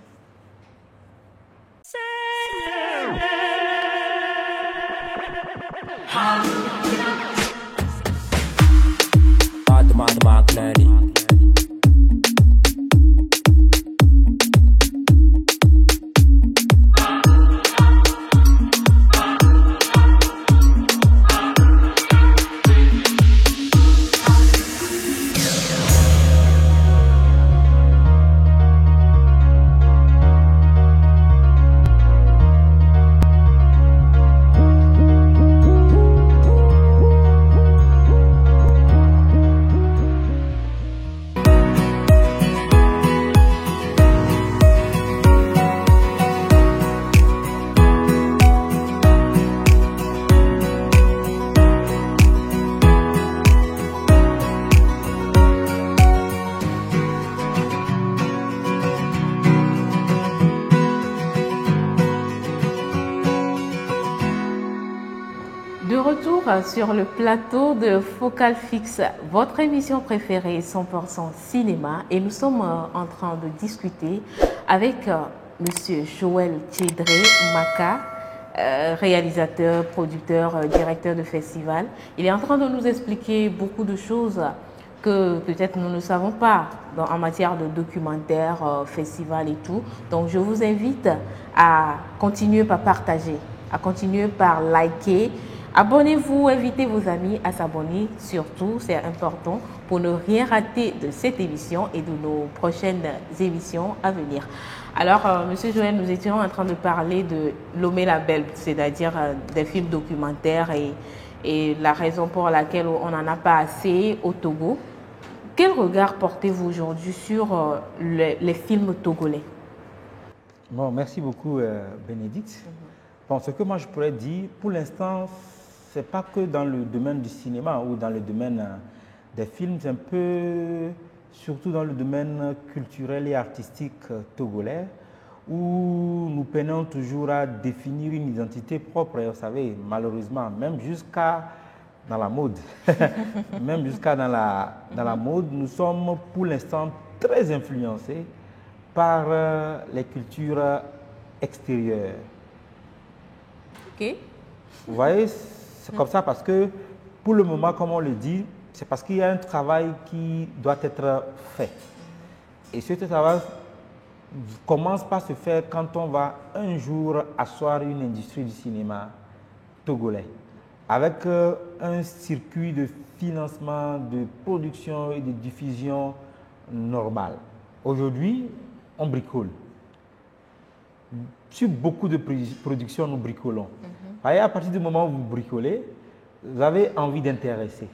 [SPEAKER 1] retour sur le plateau de Focal Fixe, votre émission préférée 100% cinéma, et nous sommes en train de discuter avec Monsieur Joël Tchédré Maka, réalisateur, producteur, directeur de festival. Il est en train de nous expliquer beaucoup de choses que peut-être nous ne savons pas en matière de documentaire, festival et tout. Donc je vous invite à continuer par partager, à continuer par liker. Abonnez-vous, invitez vos amis à s'abonner, surtout, c'est important pour ne rien rater de cette émission et de nos prochaines émissions à venir. Alors, Monsieur Joël, nous étions en train de parler de Lomé la Belle, c'est-à-dire des films documentaires et la raison pour laquelle on n'en a pas assez au Togo. Quel regard portez-vous aujourd'hui sur les films togolais?
[SPEAKER 3] Bon, merci beaucoup, Bénédicte. Bon, ce que moi je pourrais dire, pour l'instant, ce n'est pas que dans le domaine du cinéma ou dans le domaine des films, c'est un peu surtout dans le domaine culturel et artistique togolais, où nous peinons toujours à définir une identité propre. Et vous savez, malheureusement, même jusqu'à dans la mode, même jusqu'à dans la mode, nous sommes pour l'instant très influencés par les cultures extérieures.
[SPEAKER 1] Ok.
[SPEAKER 3] Vous voyez, c'est comme ça parce que pour le moment, comme on le dit, c'est parce qu'il y a un travail qui doit être fait. Et ce travail commence par se faire quand on va un jour asseoir une industrie du cinéma togolais, avec un circuit de financement, de production et de diffusion normal. Aujourd'hui, on bricole. Sur beaucoup de productions, nous bricolons. Et à partir du moment où vous bricolez, vous avez envie d'intéresser.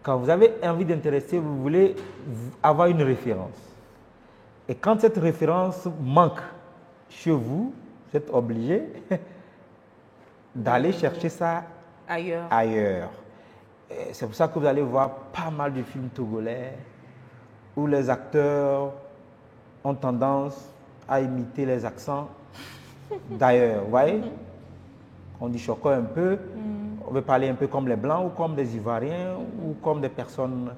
[SPEAKER 3] Quand vous avez envie d'intéresser, vous voulez avoir une référence. Et quand cette référence manque chez vous, vous êtes obligé d'aller chercher ça ailleurs. C'est pour ça que vous allez voir pas mal de films togolais où les acteurs ont tendance à imiter les accents d'ailleurs. Vous voyez? On dit choco un peu, on veut parler un peu comme les Blancs ou comme les Ivoiriens ou comme des personnes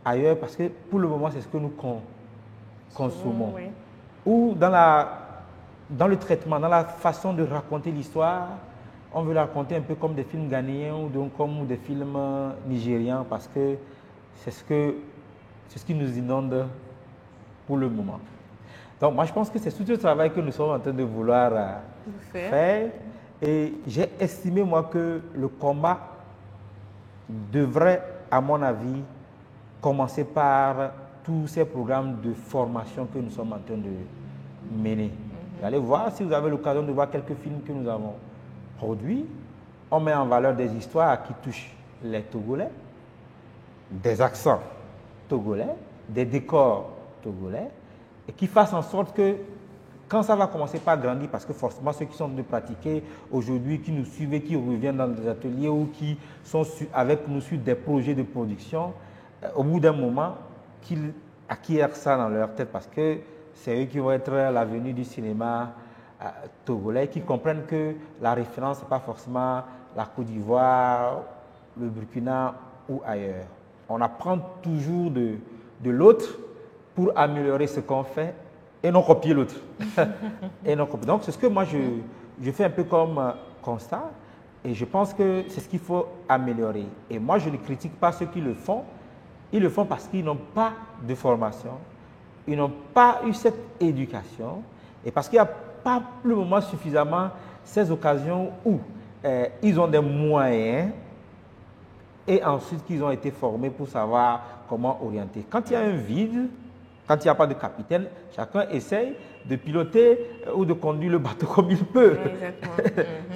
[SPEAKER 3] ailleurs parce que pour le moment, c'est ce que nous consommons.
[SPEAKER 1] Oui.
[SPEAKER 3] Ou dans le traitement, dans la façon de raconter l'histoire, on veut la raconter un peu comme des films ghanéens ou donc comme des films nigérians parce que c'est ce qui nous inonde pour le moment. Donc moi je pense que c'est tout ce travail que nous sommes en train de vouloir faire. Et j'ai estimé moi que le combat devrait, à mon avis, commencer par tous ces programmes de formation que nous sommes en train de mener. Vous allez voir, si vous avez l'occasion de voir quelques films que nous avons produits, on met en valeur des histoires qui touchent les Togolais, des accents togolais, des décors togolais, et qui fassent en sorte que quand ça va commencer par grandir, parce que forcément ceux qui sont de pratiquer aujourd'hui, qui nous suivent et qui reviennent dans des ateliers ou qui sont avec nous sur des projets de production, au bout d'un moment, qu'ils acquièrent ça dans leur tête parce que c'est eux qui vont être l'avenir du cinéma togolais, qui comprennent que la référence n'est pas forcément la Côte d'Ivoire, le Burkina ou ailleurs. On apprend toujours de l'autre pour améliorer ce qu'on fait et non copier l'autre. Donc, c'est ce que moi, je fais un peu comme constat et je pense que c'est ce qu'il faut améliorer. Et moi, je ne critique pas ceux qui le font. Ils le font parce qu'ils n'ont pas de formation, ils n'ont pas eu cette éducation et parce qu'il n'y a pas pour le moment suffisamment ces occasions où ils ont des moyens et ensuite qu'ils ont été formés pour savoir comment orienter. Quand il y a un vide, quand il n'y a pas de capitaine, chacun essaye de piloter ou de conduire le bateau comme il peut.
[SPEAKER 1] Exactement.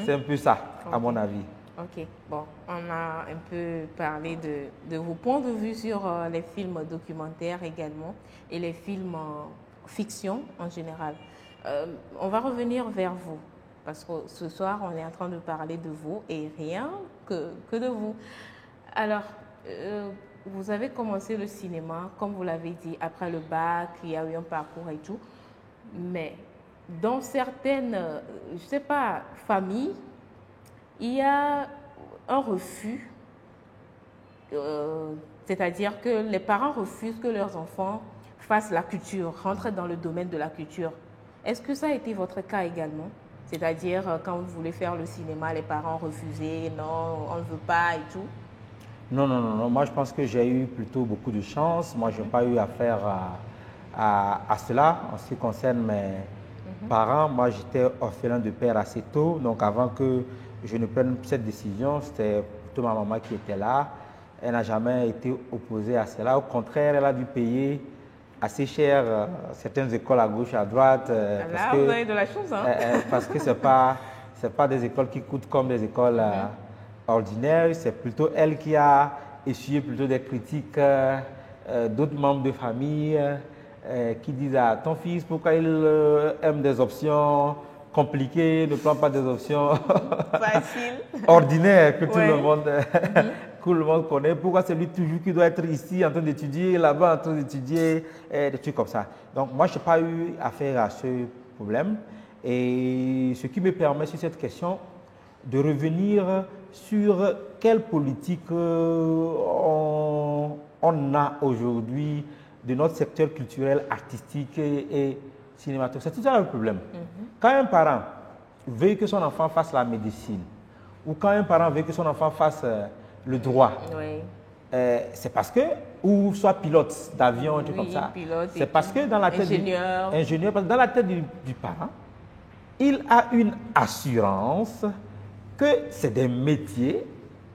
[SPEAKER 3] C'est un peu ça, à mon avis.
[SPEAKER 1] Ok, bon, on a un peu parlé de vos points de vue sur les films documentaires également et les films fiction en général. On va revenir vers vous parce que ce soir, on est en train de parler de vous et rien que de vous. Alors, vous avez commencé le cinéma, comme vous l'avez dit, après le bac, il y a eu un parcours et tout. Mais dans certaines, je ne sais pas, familles, il y a un refus, c'est-à-dire que les parents refusent que leurs enfants fassent la culture, rentrent dans le domaine de la culture. Est-ce que ça a été votre cas également? C'est-à-dire, quand vous voulez faire le cinéma, les parents refusaient, non, on ne veut pas et tout?
[SPEAKER 3] Non, non, non, non. Moi, je pense que j'ai eu plutôt beaucoup de chance. Moi, je n'ai pas eu affaire à cela. En ce qui concerne mes parents, moi, j'étais orphelin de père assez tôt. Donc, avant que je ne prenne cette décision, c'était plutôt ma maman qui était là. Elle n'a jamais été opposée à cela. Au contraire, elle a dû payer assez cher certaines écoles à gauche, à droite.
[SPEAKER 1] Là, vous avez de la chance, hein?
[SPEAKER 3] Parce que ce n'est pas des écoles qui coûtent comme des écoles ordinaires. C'est plutôt elle qui a essuyé plutôt des critiques d'autres membres de famille qui disent à ton fils pourquoi il aime des options compliquées, ne prend pas des options
[SPEAKER 1] facile,
[SPEAKER 3] ordinaires que tout le monde connaît. Pourquoi c'est lui toujours qui doit être ici en train d'étudier, là-bas en train d'étudier, des trucs comme ça. Donc moi, je n'ai pas eu affaire à ce problème. Et ce qui me permet sur cette question de revenir sur quelle politique on a aujourd'hui de notre secteur culturel, artistique et cinématographique. C'est tout ça le problème. Quand un parent veut que son enfant fasse la médecine, ou quand un parent veut que son enfant fasse le droit, c'est parce que, ou soit pilote d'avion, un truc comme ça, c'est parce que dans la tête ingénieur, parce que dans la tête du parent, il a une assurance que c'est des métiers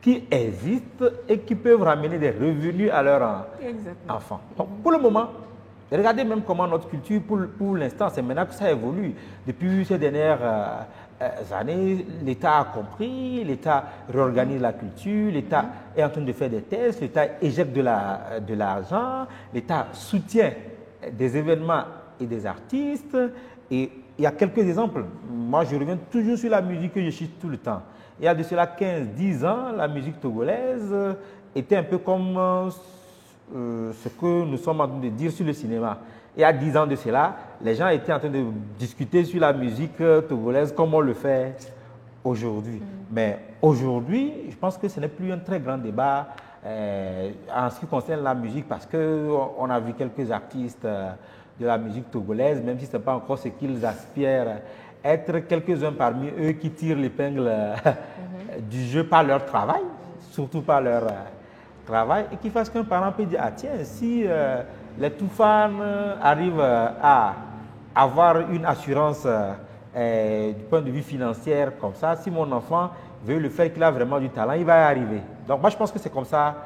[SPEAKER 3] qui existent et qui peuvent ramener des revenus à leurs enfants. Donc, pour le moment, regardez même comment notre culture, pour l'instant, c'est maintenant que ça évolue. Depuis ces dernières années, l'État a compris, l'État réorganise la culture, l'État est en train de faire des tests, l'État éjecte de l'argent, l'État soutient des événements et des artistes. Et il y a quelques exemples. Moi, je reviens toujours sur la musique que je cite tout le temps. Il y a de cela 15-10 ans, la musique togolaise était un peu comme ce que nous sommes en train de dire sur le cinéma. Il y a 10 ans de cela, les gens étaient en train de discuter sur la musique togolaise comme on le fait aujourd'hui. Mais aujourd'hui, je pense que ce n'est plus un très grand débat en ce qui concerne la musique parce qu'on a vu quelques artistes de la musique togolaise, même si ce n'est pas encore ce qu'ils aspirent, être quelques-uns parmi eux qui tirent l'épingle du jeu par leur travail, surtout par leur travail, et qui fassent qu'un parent peut dire, ah tiens, si les Toufan arrivent à avoir une assurance du point de vue financier comme ça, si mon enfant veut le faire, qu'il a vraiment du talent, il va y arriver. Donc moi je pense que c'est comme ça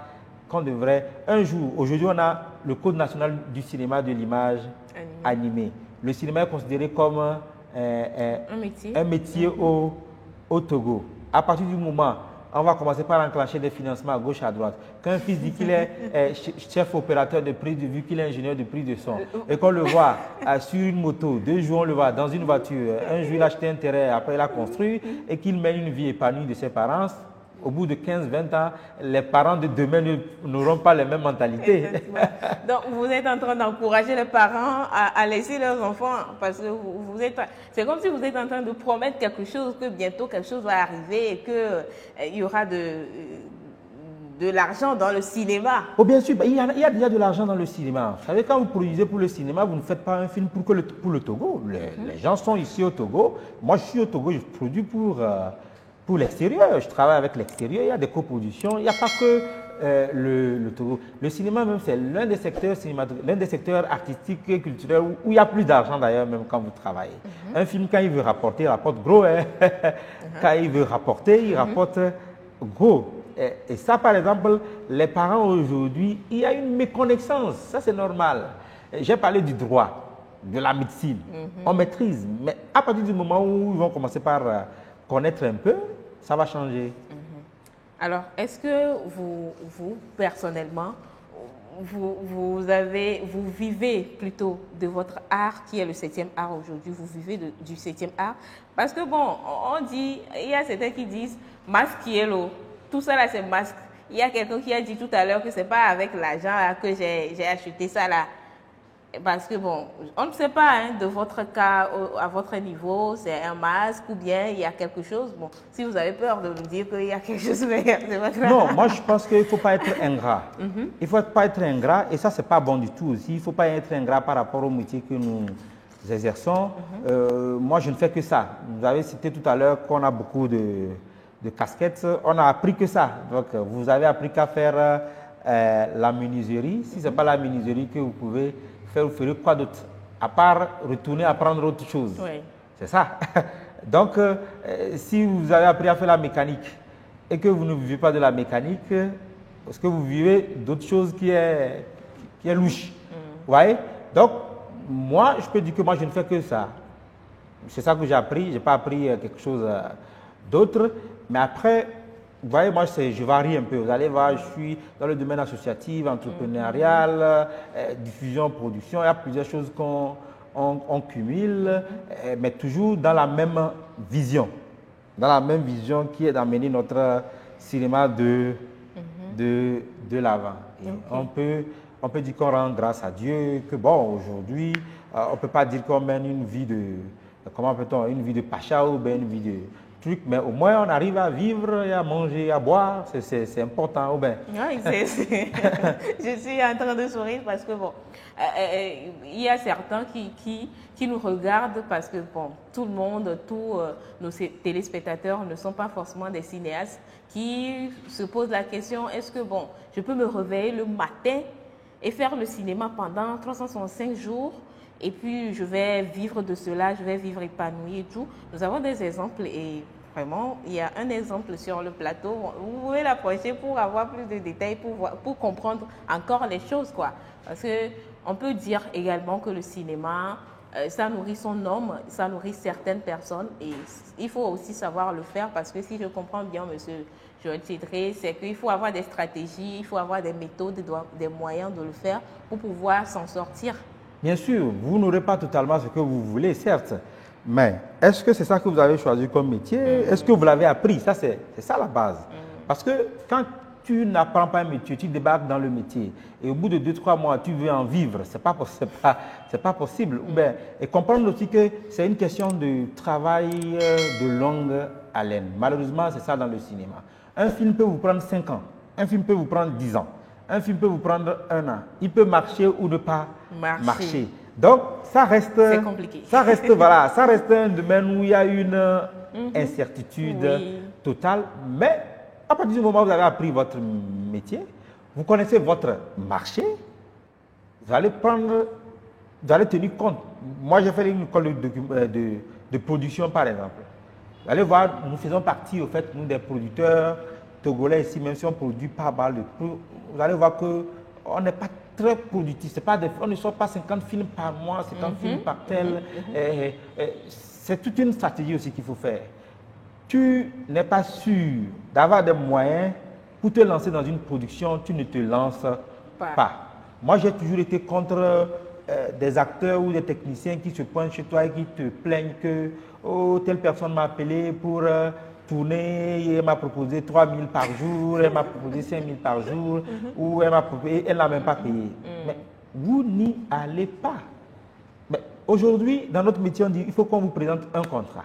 [SPEAKER 3] qu'on devrait, un jour, aujourd'hui on a le Code national du cinéma de l'image animée. Le cinéma est considéré comme un métier au Togo. À partir du moment, on va commencer par enclencher des financements à gauche, à droite. Quand un fils dit qu'il est chef opérateur de prise de vue, qu'il est ingénieur de prise de son, et qu'on le voit sur une moto, 2 jours on le voit dans une voiture, un jour il a acheté un terrain, après il a construit, et qu'il mène une vie épanouie de ses parents, au bout de 15-20 ans, les parents de demain n'auront pas les mêmes mentalités.
[SPEAKER 1] Donc, vous êtes en train d'encourager les parents à laisser leurs enfants, parce que c'est comme si vous êtes en train de promettre quelque chose, que bientôt quelque chose va arriver et qu'il y aura de l'argent dans le cinéma.
[SPEAKER 3] Oh, bien sûr, il y a déjà de l'argent dans le cinéma. Vous savez, quand vous produisez pour le cinéma, vous ne faites pas un film pour le Togo. Les gens sont ici au Togo. Moi, je suis au Togo, je produis pour l'extérieur, je travaille avec l'extérieur, il y a des coproductions, il n'y a pas que le Togo. Le cinéma même, c'est l'un des secteurs artistiques et culturels où il y a plus d'argent d'ailleurs, même quand vous travaillez. Un film, quand il veut rapporter, il rapporte gros. Hein. Quand il veut rapporter, il rapporte gros. Et ça, par exemple, les parents aujourd'hui, il y a une méconnaissance, ça c'est normal. J'ai parlé du droit, de la médecine, on maîtrise, mais à partir du moment où ils vont commencer par connaître un peu, ça va changer.
[SPEAKER 1] Alors, est-ce que vous personnellement, vous vivez plutôt de votre art, qui est le 7e art aujourd'hui, vous vivez du 7e art? Parce que bon, on dit, il y a certains qui disent, masque qui est l'eau, tout ça là c'est masque. Il y a quelqu'un qui a dit tout à l'heure que c'est pas avec l'argent que j'ai acheté ça là. Parce que bon, on ne sait pas hein, de votre cas à votre niveau, c'est un masque ou bien il y a quelque chose. Bon, si vous avez peur de nous dire qu'il y a quelque chose, mais c'est pas grave.
[SPEAKER 3] Non, moi je pense qu'il ne faut pas être ingrat. Il ne faut pas être ingrat et ça, ce n'est pas bon du tout aussi. Il ne faut pas être ingrat par rapport au métier que nous exerçons. Moi, je ne fais que ça. Vous avez cité tout à l'heure qu'on a beaucoup de casquettes. On a appris que ça. Donc, vous avez appris qu'à faire la menuiserie. Si ce n'est pas la menuiserie que vous pouvez faire, vous ferez quoi d'autre? À part retourner apprendre autre chose.
[SPEAKER 1] Oui.
[SPEAKER 3] C'est ça. Donc, si vous avez appris à faire la mécanique et que vous ne vivez pas de la mécanique, parce que vous vivez d'autres choses qui est louche. Vous voyez? Donc, moi, je peux dire que moi, je ne fais que ça. C'est ça que j'ai appris. Je n'ai pas appris quelque chose d'autre. Mais après, vous voyez, moi, je varie un peu. Vous allez voir, je suis dans le domaine associatif, entrepreneurial, diffusion, production. Il y a plusieurs choses qu'on cumule, mais toujours dans la même vision. Dans la même vision qui est d'amener notre cinéma de l'avant. Okay. On peut dire qu'on rend grâce à Dieu, que bon, aujourd'hui, on ne peut pas dire qu'on mène une vie une vie de pacha ou bien une vie de truc, mais au moins on arrive à vivre et à manger, à boire, c'est important. Ou bien.
[SPEAKER 1] Oui, je suis en train de sourire parce que bon, il y a certains qui nous regardent parce que bon, tout le monde, tous nos téléspectateurs ne sont pas forcément des cinéastes, qui se posent la question, est-ce que bon, je peux me réveiller le matin et faire le cinéma pendant 365 jours et puis je vais vivre de cela, je vais vivre épanoui et tout. Nous avons des exemples et vraiment, il y a un exemple sur le plateau. Vous pouvez l'approcher pour avoir plus de détails, pour comprendre encore les choses, quoi. Parce qu'on peut dire également que le cinéma, ça nourrit son homme, ça nourrit certaines personnes et il faut aussi savoir le faire parce que si je comprends bien, monsieur Joël Tchédré, c'est qu'il faut avoir des stratégies, il faut avoir des méthodes, des moyens de le faire pour pouvoir s'en sortir.
[SPEAKER 3] Bien sûr, vous n'aurez pas totalement ce que vous voulez, certes, mais est-ce que c'est ça que vous avez choisi comme métier? Est-ce que vous l'avez appris? Ça, c'est ça la base. Parce que quand tu n'apprends pas un métier, tu débarques dans le métier et au bout de 2-3 mois, tu veux en vivre, c'est pas possible. Et comprendre aussi que c'est une question de travail de longue haleine. Malheureusement, c'est ça dans le cinéma. Un film peut vous prendre 5 ans, un film peut vous prendre 10 ans, un film peut vous prendre 1 an. Il peut marcher ou ne pas marcher. Donc, ça reste,
[SPEAKER 1] c'est compliqué.
[SPEAKER 3] Ça reste un domaine où il y a une incertitude totale. Mais à partir du moment où vous avez appris votre métier, vous connaissez votre marché, vous allez tenir compte. Moi, j'ai fait une école de production, par exemple. Vous allez voir, nous faisons partie, au fait, nous, des producteurs togolais ici, même si on ne produit pas mal de produits. Vous allez voir qu'on n'est pas très productif. On ne sort pas 50 films par mois, 50 films par tel. C'est toute une stratégie aussi qu'il faut faire. Tu n'es pas sûr d'avoir des moyens pour te lancer dans une production, tu ne te lances pas. Moi, j'ai toujours été contre des acteurs ou des techniciens qui se pointent chez toi et qui te plaignent que telle personne m'a appelé pour tourner et elle m'a proposé 3 000 par jour, elle m'a proposé 5 000 par jour, ou elle n'a même pas payé. Mais vous n'y allez pas. Aujourd'hui, dans notre métier, on dit il faut qu'on vous présente un contrat.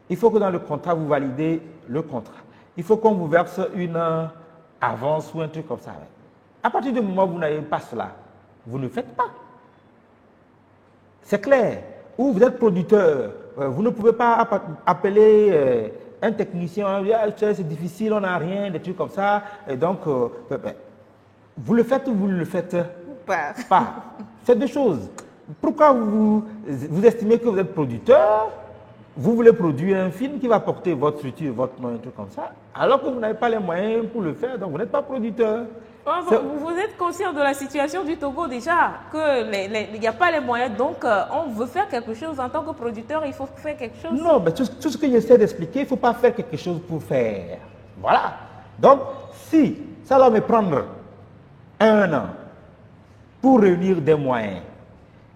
[SPEAKER 3] Il faut que dans le contrat, vous validez le contrat. Il faut qu'on vous verse une avance ou un truc comme ça. À partir du moment où vous n'avez pas cela, vous ne faites pas. C'est clair. Ou vous êtes producteur, vous ne pouvez pas appeler un technicien, c'est difficile, on n'a rien, des trucs comme ça. Et donc, vous le faites ou vous ne le faites pas. C'est deux choses. Pourquoi vous estimez que vous êtes producteur, vous voulez produire un film qui va porter votre structure, votre nom, un truc comme ça, alors que vous n'avez pas les moyens pour le faire, donc vous n'êtes pas producteur.
[SPEAKER 1] Vous êtes conscient de la situation du Togo déjà, qu'il n'y a pas les moyens, donc on veut faire quelque chose en tant que producteur, il faut faire quelque chose.
[SPEAKER 3] Non, mais tout ce que j'essaie d'expliquer, il ne faut pas faire quelque chose pour faire. Voilà. Donc, si ça va me prendre 1 an pour réunir des moyens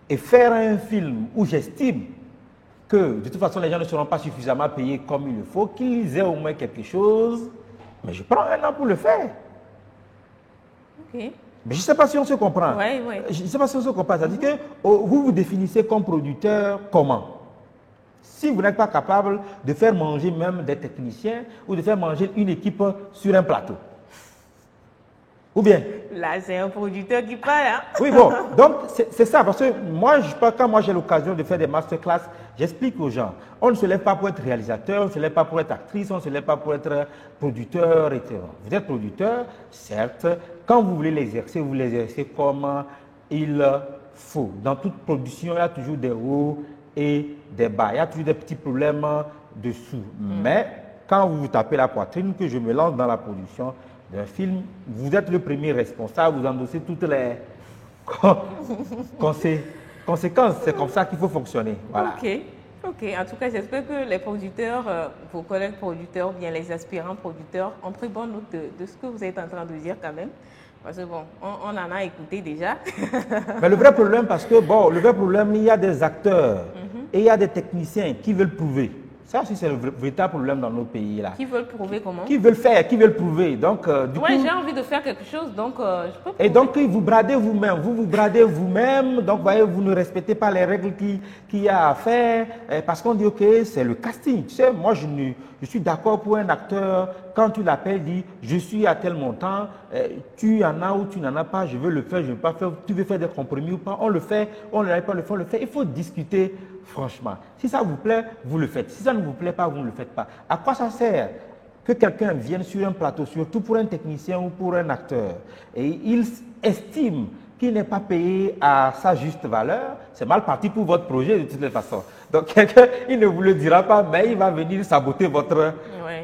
[SPEAKER 3] et faire un film où j'estime que de toute façon les gens ne seront pas suffisamment payés comme il le faut, qu'ils aient au moins quelque chose, mais je prends 1 an pour le faire.
[SPEAKER 1] Okay.
[SPEAKER 3] Mais je ne sais pas si on se comprend.
[SPEAKER 1] Oui, oui.
[SPEAKER 3] Je ne sais pas si on se comprend. C'est-à-dire que vous vous définissez comme producteur comment? Si vous n'êtes pas capable de faire manger même des techniciens ou de faire manger une équipe sur un plateau. Ou bien?
[SPEAKER 1] Là, c'est un producteur qui parle. Hein?
[SPEAKER 3] Oui, bon. Donc, c'est ça. Parce que moi, quand moi j'ai l'occasion de faire des masterclass, j'explique aux gens. On ne se lève pas pour être réalisateur, on ne se lève pas pour être actrice, on ne se lève pas pour être producteur, etc. Vous êtes producteur, certes. Quand vous voulez l'exercer, vous l'exercez comme il faut. Dans toute production, il y a toujours des hauts et des bas. Il y a toujours des petits problèmes dessous. Mais quand vous vous tapez la poitrine, que je me lance dans la production d'un film, vous êtes le premier responsable, vous endossez toutes les conséquences. C'est comme ça qu'il faut fonctionner. Voilà.
[SPEAKER 1] Ok. En tout cas, j'espère que les producteurs, vos collègues producteurs, bien les aspirants producteurs, ont pris bonne note de ce que vous êtes en train de dire quand même. Parce que bon, on en a écouté déjà.
[SPEAKER 3] Mais le vrai problème, il y a des acteurs et il y a des techniciens qui veulent prouver. Ça aussi, c'est le véritable problème dans nos pays là.
[SPEAKER 1] Qui veulent prouver comment?
[SPEAKER 3] Qui veulent faire, qui veulent prouver. Donc, du coup,
[SPEAKER 1] j'ai envie de faire quelque chose, donc je peux prouver.
[SPEAKER 3] Et donc, vous bradez vous-même. Vous bradez vous-même. Donc, voyez, vous ne respectez pas les règles qu'il y a à faire. Parce qu'on dit, OK, c'est le casting. Tu sais, moi, je suis d'accord pour un acteur. Quand tu l'appelles, dit, je suis à tel montant. Tu en as ou tu n'en as pas. Je veux le faire, je ne veux pas faire. Tu veux faire des compromis ou pas. On le fait. On ne pas le faire, on le fait. Il faut discuter franchement. Si ça vous plaît, vous le faites. Si ça ne vous plaît pas, vous ne le faites pas. À quoi ça sert que quelqu'un vienne sur un plateau, surtout pour un technicien ou pour un acteur, et il estime qu'il n'est pas payé à sa juste valeur, c'est mal parti pour votre projet de toutes les façons. Donc quelqu'un, il ne vous le dira pas, mais il va venir saboter votre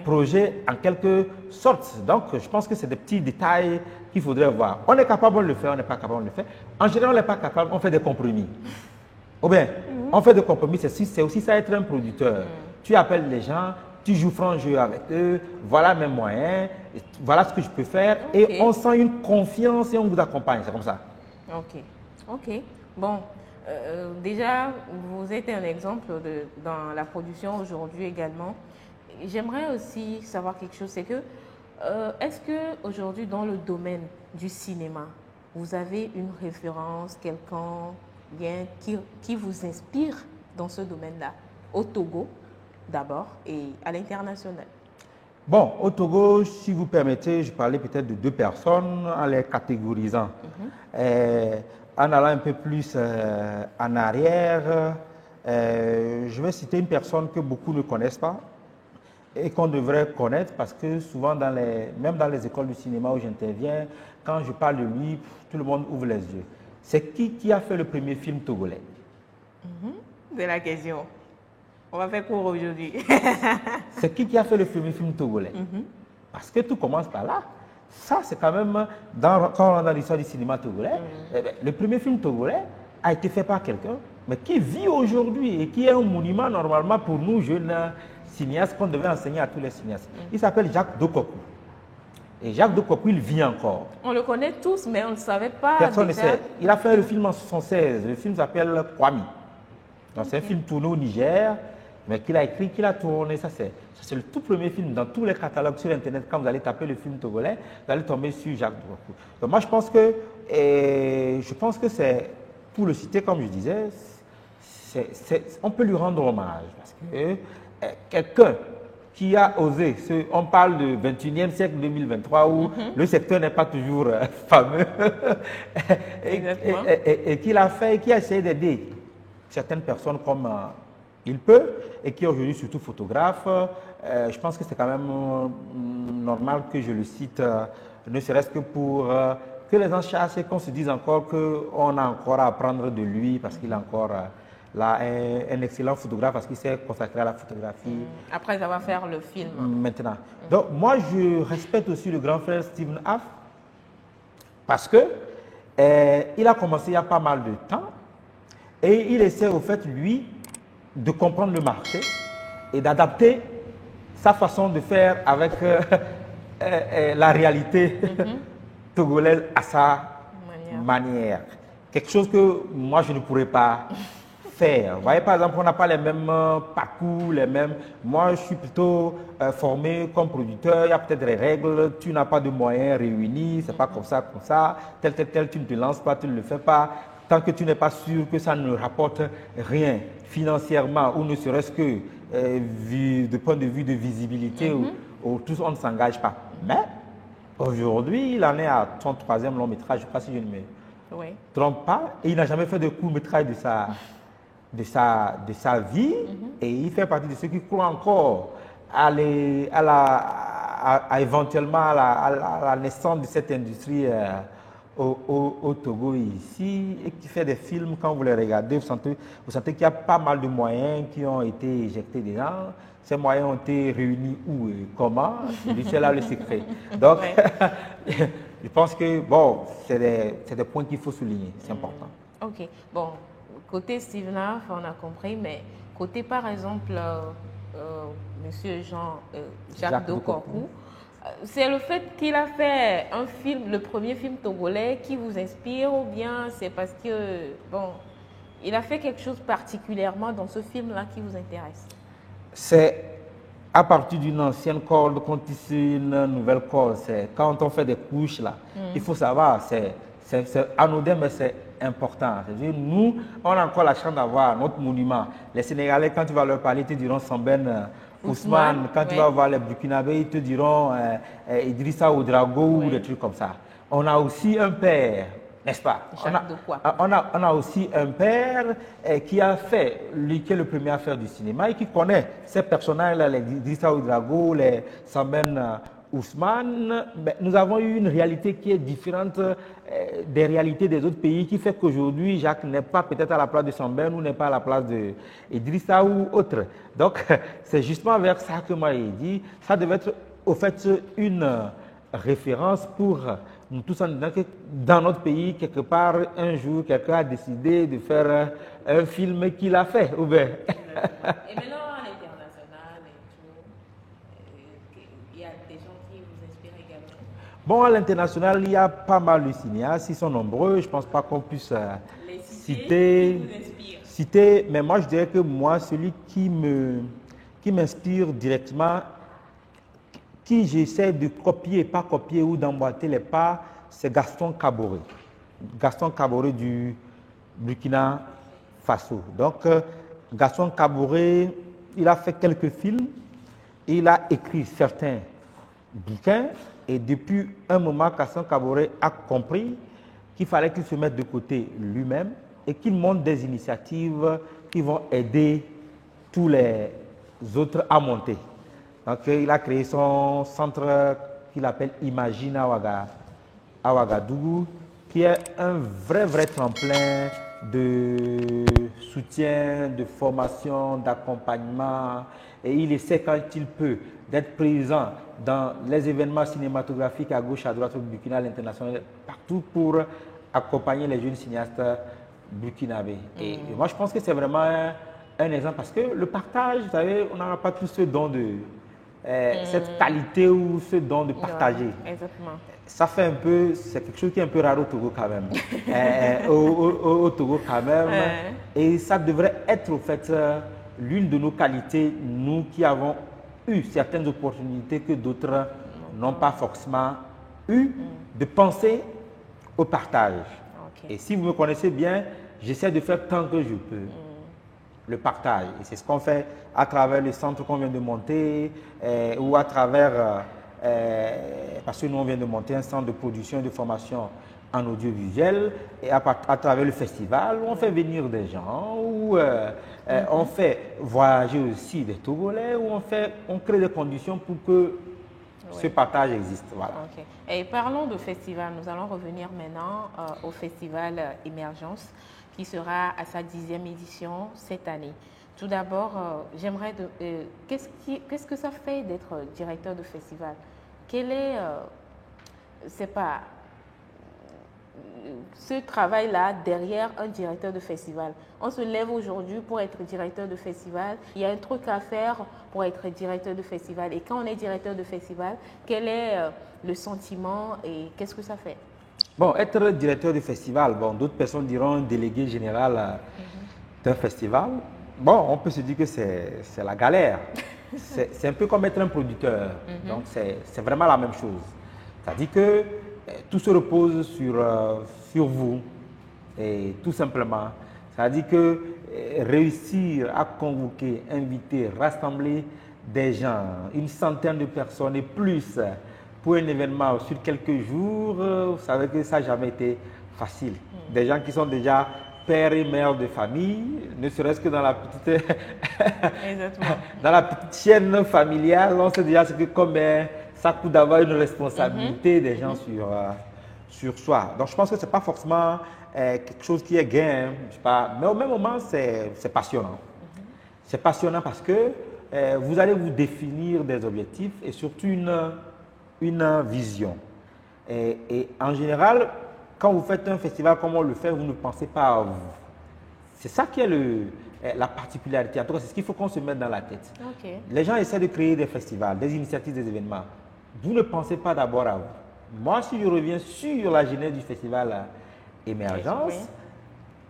[SPEAKER 3] projet en quelque sorte. Donc je pense que c'est des petits détails qu'il faudrait voir. On est capable de le faire, on n'est pas capable de le faire. En général, on n'est pas capable, on fait des compromis. Ou bien, on fait des compromis, c'est aussi ça être un producteur. Tu appelles les gens, tu joues franc jeu avec eux, voilà mes moyens, voilà ce que je peux faire, et on sent une confiance et on vous accompagne, c'est comme ça.
[SPEAKER 1] Ok. Bon, déjà, vous êtes un exemple dans la production aujourd'hui également. J'aimerais aussi savoir quelque chose, c'est que, est-ce que aujourd'hui dans le domaine du cinéma, vous avez une référence, quelqu'un bien qui vous inspire dans ce domaine-là, au Togo d'abord et à l'international?
[SPEAKER 3] Bon, au Togo, si vous permettez, je parlais peut-être de 2 personnes en les catégorisant. En allant un peu plus en arrière, je vais citer une personne que beaucoup ne connaissent pas et qu'on devrait connaître parce que souvent, même dans les écoles de cinéma où j'interviens, quand je parle de lui, tout le monde ouvre les yeux. C'est qui a fait le premier film togolais?
[SPEAKER 1] C'est la question. On va faire court aujourd'hui.
[SPEAKER 3] C'est qui a fait le premier film togolais? Parce que tout commence par là. Ça, c'est quand même, quand on rentre dans l'histoire du cinéma togolais, le premier film togolais a été fait par quelqu'un, mais qui vit aujourd'hui et qui est un monument normalement pour nous, jeunes cinéastes, qu'on devait enseigner à tous les cinéastes. Il s'appelle Jacques Dokokou. Et Jacques Dokokou, il vit encore.
[SPEAKER 1] On le connaît tous, mais on ne savait pas.
[SPEAKER 3] Personne ne sait. Il a fait le film en 1976. Le film s'appelle Kwami. C'est un film tourné au Niger, mais qu'il a écrit, qu'il a tourné. Ça, c'est le tout premier film dans tous les catalogues sur Internet. Quand vous allez taper le film togolais, vous allez tomber sur Jacques Dokokou. Donc moi, je pense que c'est, pour le citer, comme je disais, on peut lui rendre hommage. Parce que quelqu'un qui a osé, on parle du 21e siècle 2023 où le secteur n'est pas toujours fameux, et qu'il a fait, qui a essayé d'aider certaines personnes comme il peut, et qui est aujourd'hui surtout photographe. Je pense que c'est quand même normal que je le cite, ne serait-ce que pour que les gens chassent et qu'on se dise encore qu'on a encore à apprendre de lui, parce qu'il a encore là un excellent photographe, parce qu'il s'est consacré à la photographie.
[SPEAKER 1] Après avoir fait le film.
[SPEAKER 3] Maintenant. Donc moi, je respecte aussi le grand frère Stephen Haff, parce que il a commencé il y a pas mal de temps, et il essaie au fait, lui, de comprendre le marché et d'adapter sa façon de faire avec la réalité togolaise à sa manière. Quelque chose que moi, je ne pourrais pas faire. Vous voyez, par exemple, on n'a pas les mêmes parcours, les mêmes... Moi, je suis plutôt formé comme producteur, il y a peut-être des règles, tu n'as pas de moyens réunis, c'est pas comme ça, tel, tu ne te lances pas, tu ne le fais pas. Tant que tu n'es pas sûr que ça ne rapporte rien financièrement ou ne serait-ce que du point de vue de visibilité, tous on ne s'engage pas. Mais aujourd'hui, il en est à son 3e long métrage, je ne sais pas si je ne me trompe pas, et il n'a jamais fait de court métrage de sa vie, et il fait partie de ceux qui croient encore éventuellement à la naissance de cette industrie au Togo ici, et qui fait des films. Quand vous les regardez, vous sentez qu'il y a pas mal de moyens qui ont été éjectés dedans. Ces moyens ont été réunis où et comment, c'est là le secret. Donc, je pense que, bon, c'est des points qu'il faut souligner, c'est important.
[SPEAKER 1] Ok, bon, côté Steve Naff, on a compris, mais côté, par exemple, Monsieur Jacques Dokorkou, c'est le fait qu'il a fait un film, le premier film togolais, qui vous inspire, ou bien c'est parce que, bon, il a fait quelque chose particulièrement dans ce film-là qui vous intéresse?
[SPEAKER 3] C'est à partir d'une ancienne corde qu'on tisse une nouvelle corde. C'est quand on fait des couches là, il faut savoir, c'est anodin, mais c'est important. C'est-à-dire, nous, on a encore la chance d'avoir notre monument. Les Sénégalais, quand tu vas leur parler, ils te diront Samben Ousmane. Quand tu vas voir les Burkinabés, ils te diront Idrissa Ouedraogo ou des trucs comme ça. On a aussi un père, n'est-ce pas? On a aussi un père qui est le premier à faire du cinéma et qui connaît ces personnages-là, les Idrissa Ouedraogo, les Samben Ousmane. Mais nous avons eu une réalité qui est différente des réalités des autres pays, qui fait qu'aujourd'hui, Jacques n'est pas peut-être à la place de Samben ou n'est pas à la place d'Idrissa ou autre. Donc, c'est justement vers ça que moi j'ai dit, ça devait être au fait une référence pour nous tous en disant que dans notre pays, quelque part, un jour, quelqu'un a décidé de faire un film qu'il a fait. Ou bien.
[SPEAKER 1] Et maintenant, à l'international et tout, il y a des gens qui vous inspirent également?
[SPEAKER 3] Bon, à l'international, il y a pas mal de cinéastes, ils sont nombreux, je ne pense pas qu'on puisse citer, mais moi je dirais que moi, celui qui m'inspire directement, qui j'essaie de copier, pas copier ou d'emboîter les pas, c'est Gaston Kaboré. Gaston Kaboré du Burkina Faso. Donc, Gaston Kaboré, il a fait quelques films, il a écrit certains bouquins, et depuis un moment, Gaston Kaboré a compris qu'il fallait qu'il se mette de côté lui-même et qu'il monte des initiatives qui vont aider tous les autres à monter. Donc, il a créé son centre qu'il appelle Imagine à Ouagadougou, qui est un vrai tremplin de soutien, de formation, d'accompagnement. Et il essaie, quand il peut, d'être présent dans les événements cinématographiques à gauche, à droite, au Burkina, à l'international, partout pour accompagner les jeunes cinéastes burkinabés. Et moi, je pense que c'est vraiment un exemple, parce que le partage, vous savez, on n'aura pas tous ce don de... cette qualité ou ce don de partager.
[SPEAKER 1] Exactement.
[SPEAKER 3] Ça fait un peu, c'est quelque chose qui est un peu rare au Togo quand même. Au Togo quand même. Et ça devrait être au fait l'une de nos qualités, nous qui avons eu certaines opportunités que d'autres n'ont pas forcément eu, de penser au partage. Okay. Et si vous me connaissez bien, j'essaie de faire tant que je peux. Le partage. Et c'est ce qu'on fait à travers les centres qu'on vient de monter ou à travers, parce que nous on vient de monter un centre de production et de formation en audiovisuel, et à travers le festival où on fait venir des gens, où on fait voyager aussi des Togolais, où on crée des conditions pour que ce partage existe. Voilà.
[SPEAKER 1] Okay. Et parlons de festival, nous allons revenir maintenant au festival Émergence, qui sera à sa 10e édition cette année. Tout d'abord, j'aimerais... qu'est-ce que ça fait d'être directeur de festival? Quel est... c'est pas... ce travail-là derrière un directeur de festival? On se lève aujourd'hui pour être directeur de festival. Il y a un truc à faire pour être directeur de festival. Et quand on est directeur de festival, quel est le sentiment et qu'est-ce que ça fait?
[SPEAKER 3] Bon, être directeur de festival, bon, d'autres personnes diront délégué général d'un festival, bon, on peut se dire que c'est la galère. C'est un peu comme être un producteur. Donc, c'est vraiment la même chose. C'est-à-dire que tout se repose sur vous. Et tout simplement. C'est-à-dire que réussir à convoquer, inviter, rassembler des gens, une centaine de personnes et plus, pour un événement sur quelques jours, vous savez que ça n'a jamais été facile. Des gens qui sont déjà pères et mères de famille, ne serait-ce que dans la petite, dans la petite chaîne familiale, on sait déjà ce que combien ça coûte d'avoir une responsabilité des gens sur soi. Donc je pense que ce n'est pas forcément quelque chose qui est gain, hein, je sais pas, mais au même moment, c'est passionnant. C'est passionnant parce que vous allez vous définir des objectifs et surtout une vision. Et en général, quand vous faites un festival comme on le fait, vous ne pensez pas à vous. C'est ça qui est la particularité. En tout cas, c'est ce qu'il faut qu'on se mette dans la tête.
[SPEAKER 1] Okay.
[SPEAKER 3] Les gens essaient de créer des festivals, des initiatives, des événements. Vous ne pensez pas d'abord à vous. Moi, si je reviens sur la genèse du festival Émergence, oui.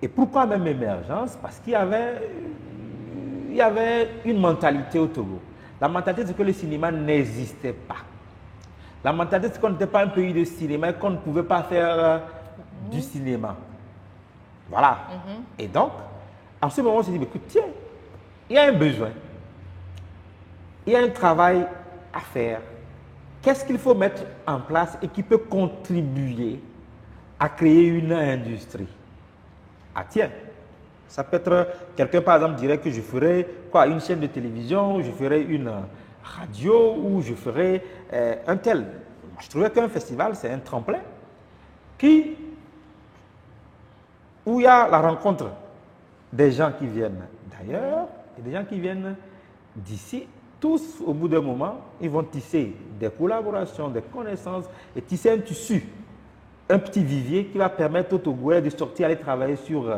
[SPEAKER 3] Et pourquoi même Émergence? Parce qu'il y avait une mentalité au Togo. La mentalité, c'est que le cinéma n'existait pas. La mentalité, c'est qu'on n'était pas un pays de cinéma et qu'on ne pouvait pas faire du cinéma. Voilà. Et donc, en ce moment, on s'est dit, écoute, tiens, il y a un besoin. Il y a un travail à faire. Qu'est-ce qu'il faut mettre en place et qui peut contribuer à créer une industrie? Ah tiens, ça peut être, quelqu'un par exemple dirait que je ferai quoi, une chaîne de télévision, je ferai une radio ou je ferai un tel. Je trouvais qu'un festival, c'est un tremplin où il y a la rencontre des gens qui viennent d'ailleurs et des gens qui viennent d'ici. Tous, au bout d'un moment, ils vont tisser des collaborations, des connaissances et tisser un tissu, un petit vivier qui va permettre aux Togolais de sortir, aller travailler sur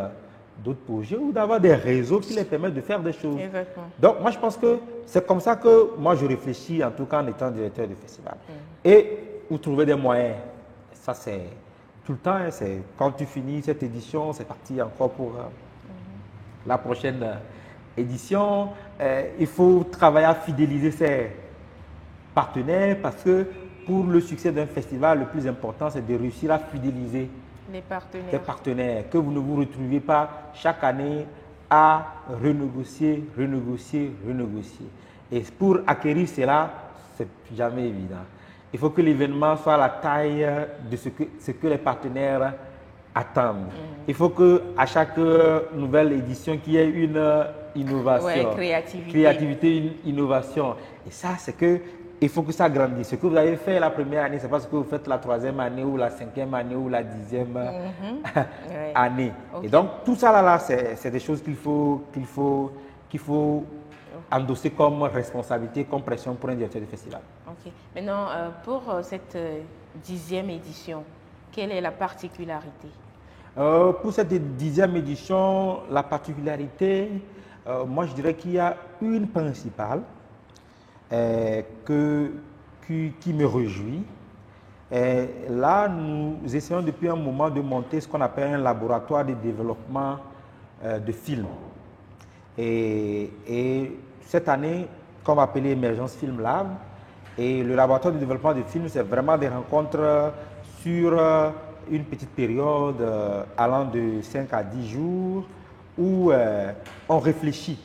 [SPEAKER 3] d'autres projets ou d'avoir des réseaux qui les permettent de faire des choses.
[SPEAKER 1] Exactement.
[SPEAKER 3] Donc, moi, je pense que c'est comme ça que moi, je réfléchis, en tout cas en étant directeur du festival. Et vous trouvez des moyens. Ça, c'est tout le temps. Hein, c'est quand tu finis cette édition, c'est parti encore pour la prochaine édition. Il faut travailler à fidéliser ses partenaires parce que pour le succès d'un festival, le plus important, c'est de réussir à fidéliser les partenaires, que vous ne vous retrouviez pas chaque année à renégocier. Et pour acquérir cela, c'est jamais évident. Il faut que l'événement soit à la taille de ce que les partenaires attendent. Il faut qu'à chaque nouvelle édition, qu'il y ait une innovation.
[SPEAKER 1] Ouais,
[SPEAKER 3] créativité, une innovation. Et ça, c'est que il faut que ça grandisse. Ce que vous avez fait la première année, ce n'est pas ce que vous faites la troisième année ou la cinquième année ou la 10e année. Okay. Et donc, tout ça là c'est des choses qu'il faut endosser comme responsabilité, comme pression pour un directeur de festival.
[SPEAKER 1] Ok. Maintenant, pour cette 10e édition, quelle est la particularité?
[SPEAKER 3] Pour cette 10e édition, la particularité, moi je dirais qu'il y a une principale qui me réjouit. Là, nous essayons depuis un moment de monter ce qu'on appelle un laboratoire de développement de films. Et cette année, qu'on va appeler Émergence Film Lab, et le laboratoire de développement de films, c'est vraiment des rencontres sur une petite période allant de 5 à 10 jours où on réfléchit.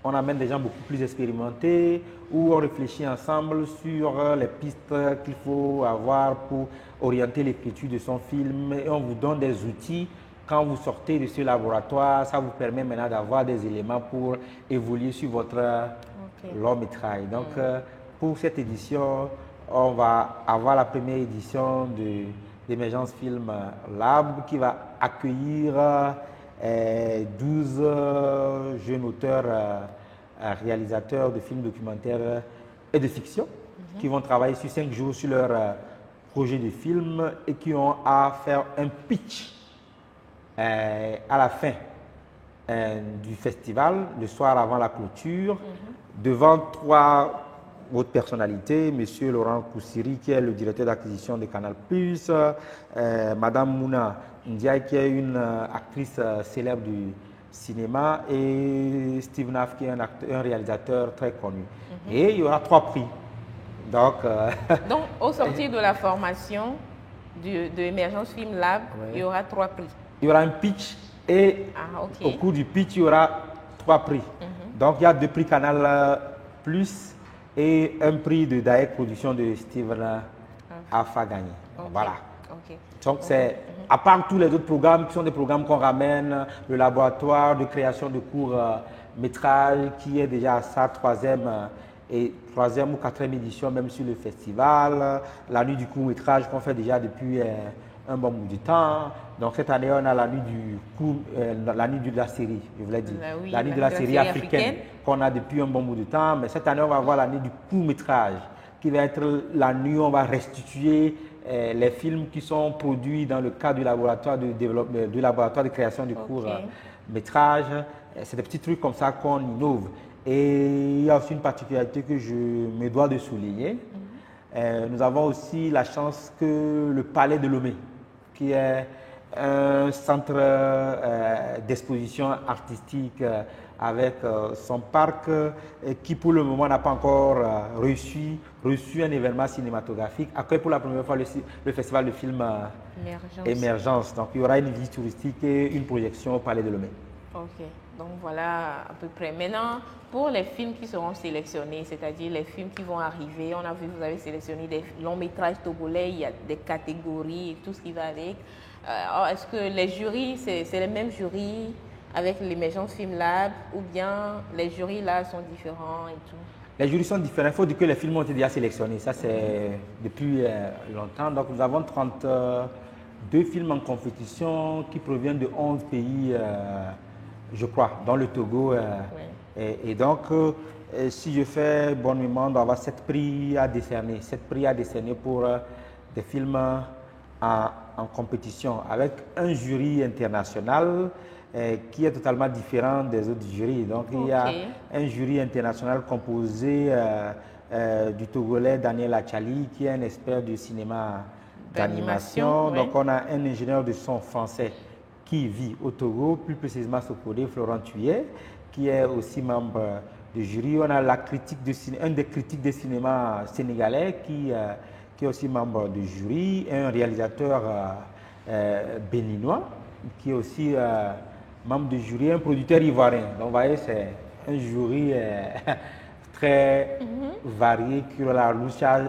[SPEAKER 3] On amène des gens beaucoup plus expérimentés, où on réfléchit ensemble sur les pistes qu'il faut avoir pour orienter l'écriture de son film. Et on vous donne des outils. Quand vous sortez de ce laboratoire, ça vous permet maintenant d'avoir des éléments pour évoluer sur votre long métrage. Donc, pour cette édition, on va avoir la première édition d'Émergence Film Lab qui va accueillir 12 jeunes auteurs, réalisateurs de films documentaires et de fiction qui vont travailler sur 5 jours sur leur projet de film et qui ont à faire un pitch à la fin du festival, le soir avant la clôture, devant 3 autres personnalités, M. Laurent Koussiri, qui est le directeur d'acquisition de Canal+, Madame Mouna, Ndiaye qui est une actrice célèbre du cinéma et Steve Naff qui est un réalisateur très connu. Et il y aura 3 prix. Donc,
[SPEAKER 1] au sortir de la formation de Emergence Film Lab, il y aura 3 prix.
[SPEAKER 3] Il y aura un pitch et au cours du pitch, il y aura 3 prix. Donc, il y a 2 prix Canal Plus et un prix de Daek Production de Steven Afa gagné. Voilà. Donc, c'est à part tous les autres programmes qui sont des programmes qu'on ramène, le laboratoire de création de courts métrages qui est déjà à sa 3e ou 4e édition, même sur le festival, la nuit du court métrage qu'on fait déjà depuis un bon bout de temps. Donc cette année, on a la nuit de la série, je voulais dire. La nuit de la série africaine qu'on a depuis un bon bout de temps. Mais cette année, on va avoir la nuit du court métrage qui va être la nuit où on va restituer les films qui sont produits dans le cadre du laboratoire de développement, du laboratoire de création du court métrage. C'est des petits trucs comme ça qu'on innove. Et il y a aussi une particularité que je me dois de souligner. Nous avons aussi la chance que le Palais de Lomé, qui est un centre d'exposition artistique avec son parc qui pour le moment n'a pas encore reçu un événement cinématographique, accueille pour la première fois le festival de film Émergence. Donc il y aura une visite touristique et une projection au Palais de Lomé.
[SPEAKER 1] Ok, donc voilà à peu près. Maintenant, pour les films qui seront sélectionnés, c'est-à-dire les films qui vont arriver, on a vu que vous avez sélectionné des longs métrages togolais, il y a des catégories et tout ce qui va avec. Est-ce que les jurys, c'est les mêmes jurys avec l'Emergence Film Lab ou bien les jurys là sont différents et tout?
[SPEAKER 3] Les jurys sont différents. Il faut dire que les films ont été déjà sélectionnés. Ça, c'est depuis longtemps. Donc, nous avons 32 films en compétition qui proviennent de 11 pays, je crois, dans le Togo. Et donc, si je fais bonne mémoire, on doit avoir 7 prix à décerner. 7 prix à décerner pour des films en compétition avec un jury international qui est totalement différent des autres jurys. Donc, il y a un jury international composé du Togolais Daniel Achali, qui est un expert du cinéma d'animation. Donc, on a un ingénieur de son français qui vit au Togo, plus précisément Sokode, Florent Thuillet, qui est aussi membre du jury. On a un des critiques de cinéma sénégalais qui est aussi membre du jury, et un réalisateur béninois qui est aussi membre du jury, un producteur ivoirien. Donc, vous voyez, c'est un jury très varié qui a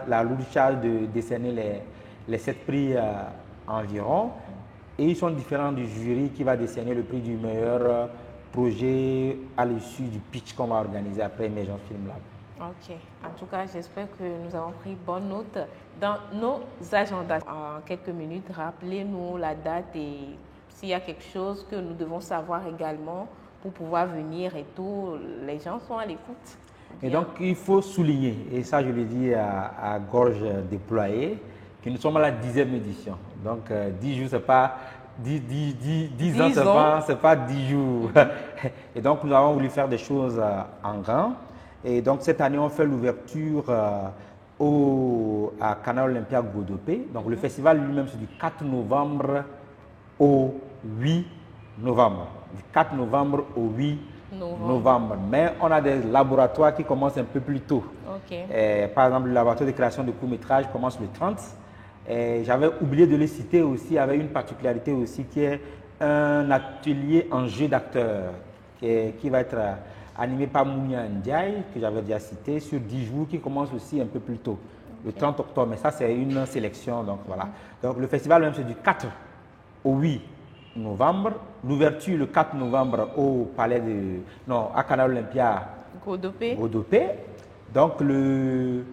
[SPEAKER 3] la lourde charge de décerner les 7 prix environ. Et ils sont différents du jury qui va décerner le prix du meilleur projet à l'issue du pitch qu'on va organiser après Emergence Film Lab.
[SPEAKER 1] Ok. En tout cas, j'espère que nous avons pris bonne note dans nos agendas. En quelques minutes, rappelez-nous la date et s'il y a quelque chose que nous devons savoir également pour pouvoir venir et tout. Les gens sont à l'écoute.
[SPEAKER 3] Et donc, il faut souligner, et ça je le dis à gorge déployée, que nous sommes à la 10e édition. Donc, 10 jours, c'est pas 10 ans, c'est pas 10 jours. Et donc, nous avons voulu faire des choses en grand. Et donc, cette année, on fait l'ouverture à Canal Olympia Godopé. Donc, le festival lui-même, c'est du 4 novembre au 8 novembre. Du 4 novembre au 8 novembre. Mais on a des laboratoires qui commencent un peu plus tôt. Par exemple, le laboratoire de création de courts-métrages commence le 30. J'avais oublié de les citer aussi, avec une particularité aussi qui est un atelier en jeu d'acteurs qui va être animé par Mounia Ndiaye, que j'avais déjà cité, sur 10 jours, qui commence aussi un peu plus tôt, le 30 octobre. Mais ça, c'est une sélection. Donc, voilà. Donc, le festival, même, c'est du 4 au 8 novembre. L'ouverture, le 4 novembre, au palais à Canal Olympia Godopé. Donc, le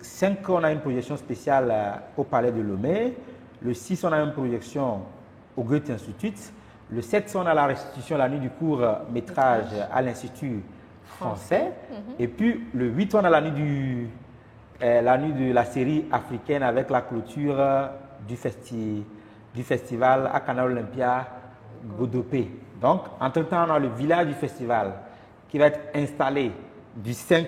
[SPEAKER 3] 5, on a une projection spéciale au palais de Lomé. Le 6, on a une projection au Goethe Institut. Le 7, on a la restitution, la nuit du court métrage à l'Institut français. Et puis, le 8, on a la nuit de la série africaine avec la clôture du festival à Canal Olympia Godopé. Donc, entre-temps, on a le village du festival qui va être installé du 5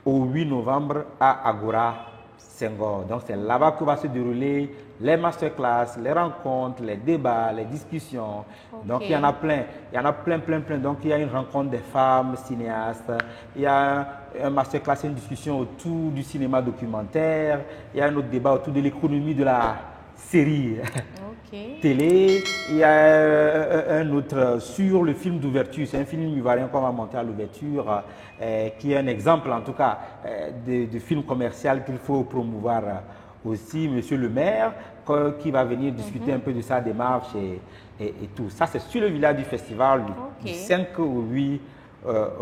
[SPEAKER 3] au 8 novembre à Agora Senghor. Donc c'est là-bas que va se dérouler les masterclass, les rencontres, les débats, les discussions.
[SPEAKER 1] Ok.
[SPEAKER 3] Donc il y en a plein. Il y en a plein. Donc il y a une rencontre des femmes cinéastes. Il y a un masterclass, une discussion autour du cinéma documentaire. Il y a un autre débat autour de l'économie de la série
[SPEAKER 1] Ok.
[SPEAKER 3] télé. Il y a un autre sur le film d'ouverture. C'est un film ivoirien qu'on va monter à l'ouverture, qui est un exemple en tout cas de film commercial qu'il faut promouvoir aussi. Monsieur le maire qui va venir discuter un peu de sa démarche et tout. Ça, c'est sur le village du festival du 5 au 8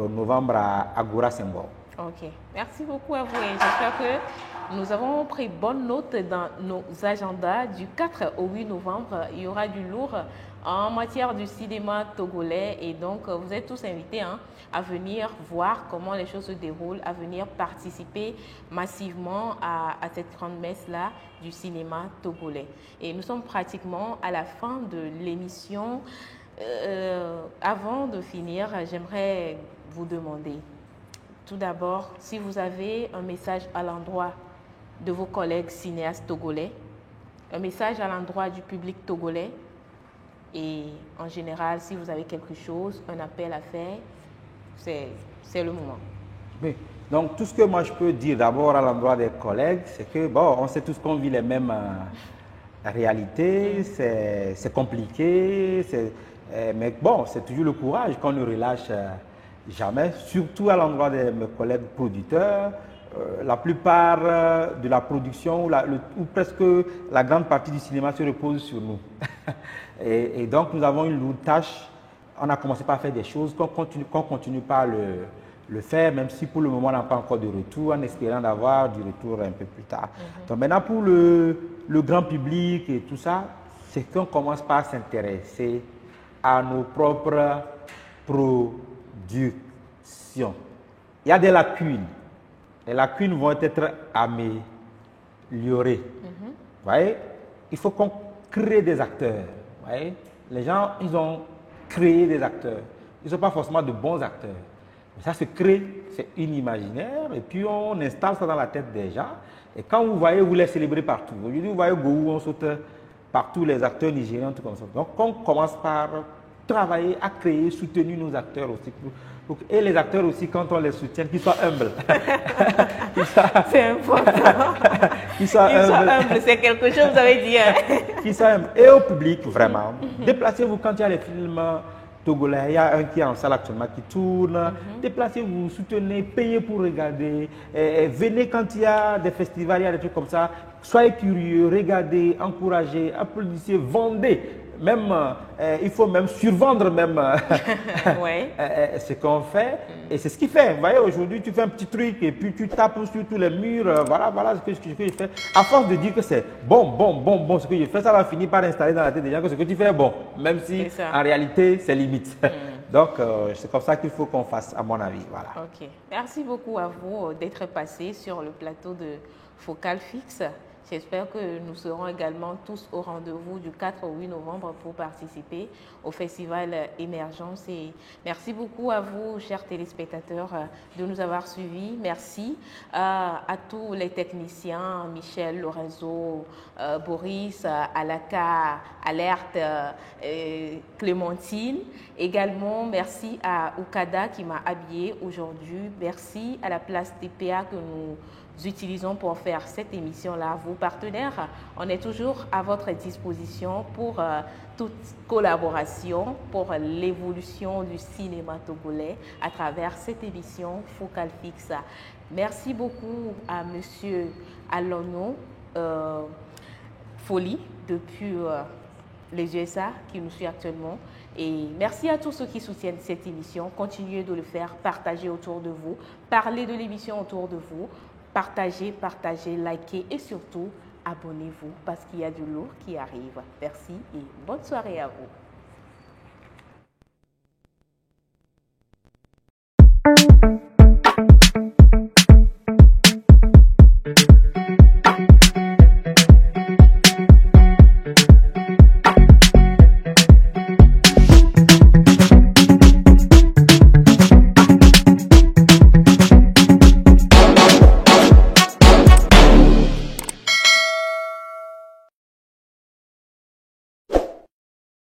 [SPEAKER 3] novembre à Agora Senghor.
[SPEAKER 1] Ok, merci beaucoup à vous et j'espère que nous avons pris bonne note dans nos agendas. Du 4 au 8 novembre, il y aura du lourd en matière du cinéma togolais et donc vous êtes tous invités à venir voir comment les choses se déroulent, à venir participer massivement à cette grande messe-là du cinéma togolais. Et nous sommes pratiquement à la fin de l'émission. Avant de finir, j'aimerais vous demander tout d'abord si vous avez un message à l'endroit de vos collègues cinéastes togolais, un message à l'endroit du public togolais et en général si vous avez quelque chose, un appel à faire, c'est le moment.
[SPEAKER 3] Oui. Donc tout ce que moi je peux dire d'abord à l'endroit des collègues, c'est que bon, on sait tous qu'on vit les mêmes réalités, c'est compliqué, mais bon, c'est toujours le courage qu'on ne relâche jamais, surtout à l'endroit de mes collègues producteurs. La plupart de la production, ou presque la grande partie du cinéma se repose sur nous. et donc nous avons une lourde tâche. On a commencé par faire des choses qu'on continue par le faire, même si pour le moment on n'a pas encore de retour, en espérant d'avoir du retour un peu plus tard. Donc maintenant pour le grand public et tout ça, c'est qu'on commence par s'intéresser à nos propres productions. Il y a des lacunes. Les lacunes vont être améliorées. Vous voyez? Il faut qu'on crée des acteurs. Vous voyez? Les gens, ils ont créé des acteurs. Ils ne sont pas forcément de bons acteurs. Mais ça se crée, c'est imaginaire, et puis on installe ça dans la tête des gens. Et quand vous voyez, vous les célébrez partout. Aujourd'hui, vous voyez Gourou, on saute partout, les acteurs nigériens, tout comme ça. Donc, on commence par travailler à créer, soutenir nos acteurs aussi. Et les acteurs aussi, quand on les soutient, qu'ils soient humbles.
[SPEAKER 1] C'est important.
[SPEAKER 3] Qu'ils soient
[SPEAKER 1] humbles, c'est quelque chose, vous avez dit.
[SPEAKER 3] Qu'ils soient humbles. Et au public, vraiment. Déplacez-vous quand il y a les films togolais. Il y a un qui est en salle actuellement qui tourne. Déplacez-vous, soutenez, payez pour regarder. Venez quand il y a des festivals, il y a des trucs comme ça. Soyez curieux, regardez, encouragez, applaudissez, vendez. Même, il faut même survendre même ce qu'on fait. Et c'est ce qu'il fait. Vous voyez, aujourd'hui, tu fais un petit truc et puis tu tapes sur tous les murs. Voilà ce que je fais. À force de dire que c'est bon, ce que je fais, ça va finir par installer dans la tête des gens que ce que tu fais est bon. Même si, en réalité, c'est limite. Donc, c'est comme ça qu'il faut qu'on fasse, à mon avis. Voilà.
[SPEAKER 1] Ok. Merci beaucoup à vous d'être passé sur le plateau de Focal Fixe. J'espère que nous serons également tous au rendez-vous du 4 au 8 novembre pour participer au festival Émergence. Et merci beaucoup à vous, chers téléspectateurs, de nous avoir suivis. Merci à tous les techniciens, Michel, Lorenzo, Boris, Alaka, Alerte, Clémentine. Également, merci à Okada qui m'a habillée aujourd'hui. Merci à la place TPA que nous utilisons pour faire cette émission-là. Vos partenaires, on est toujours à votre disposition pour toute collaboration, pour l'évolution du cinéma togolais à travers cette émission Focal Fixe. Merci beaucoup à Monsieur Alono Folie depuis les USA qui nous suit actuellement. Et merci à tous ceux qui soutiennent cette émission. Continuez de le faire, partagez autour de vous, parlez de l'émission autour de vous. Partagez, likez et surtout abonnez-vous parce qu'il y a du lourd qui arrive. Merci et bonne soirée à vous.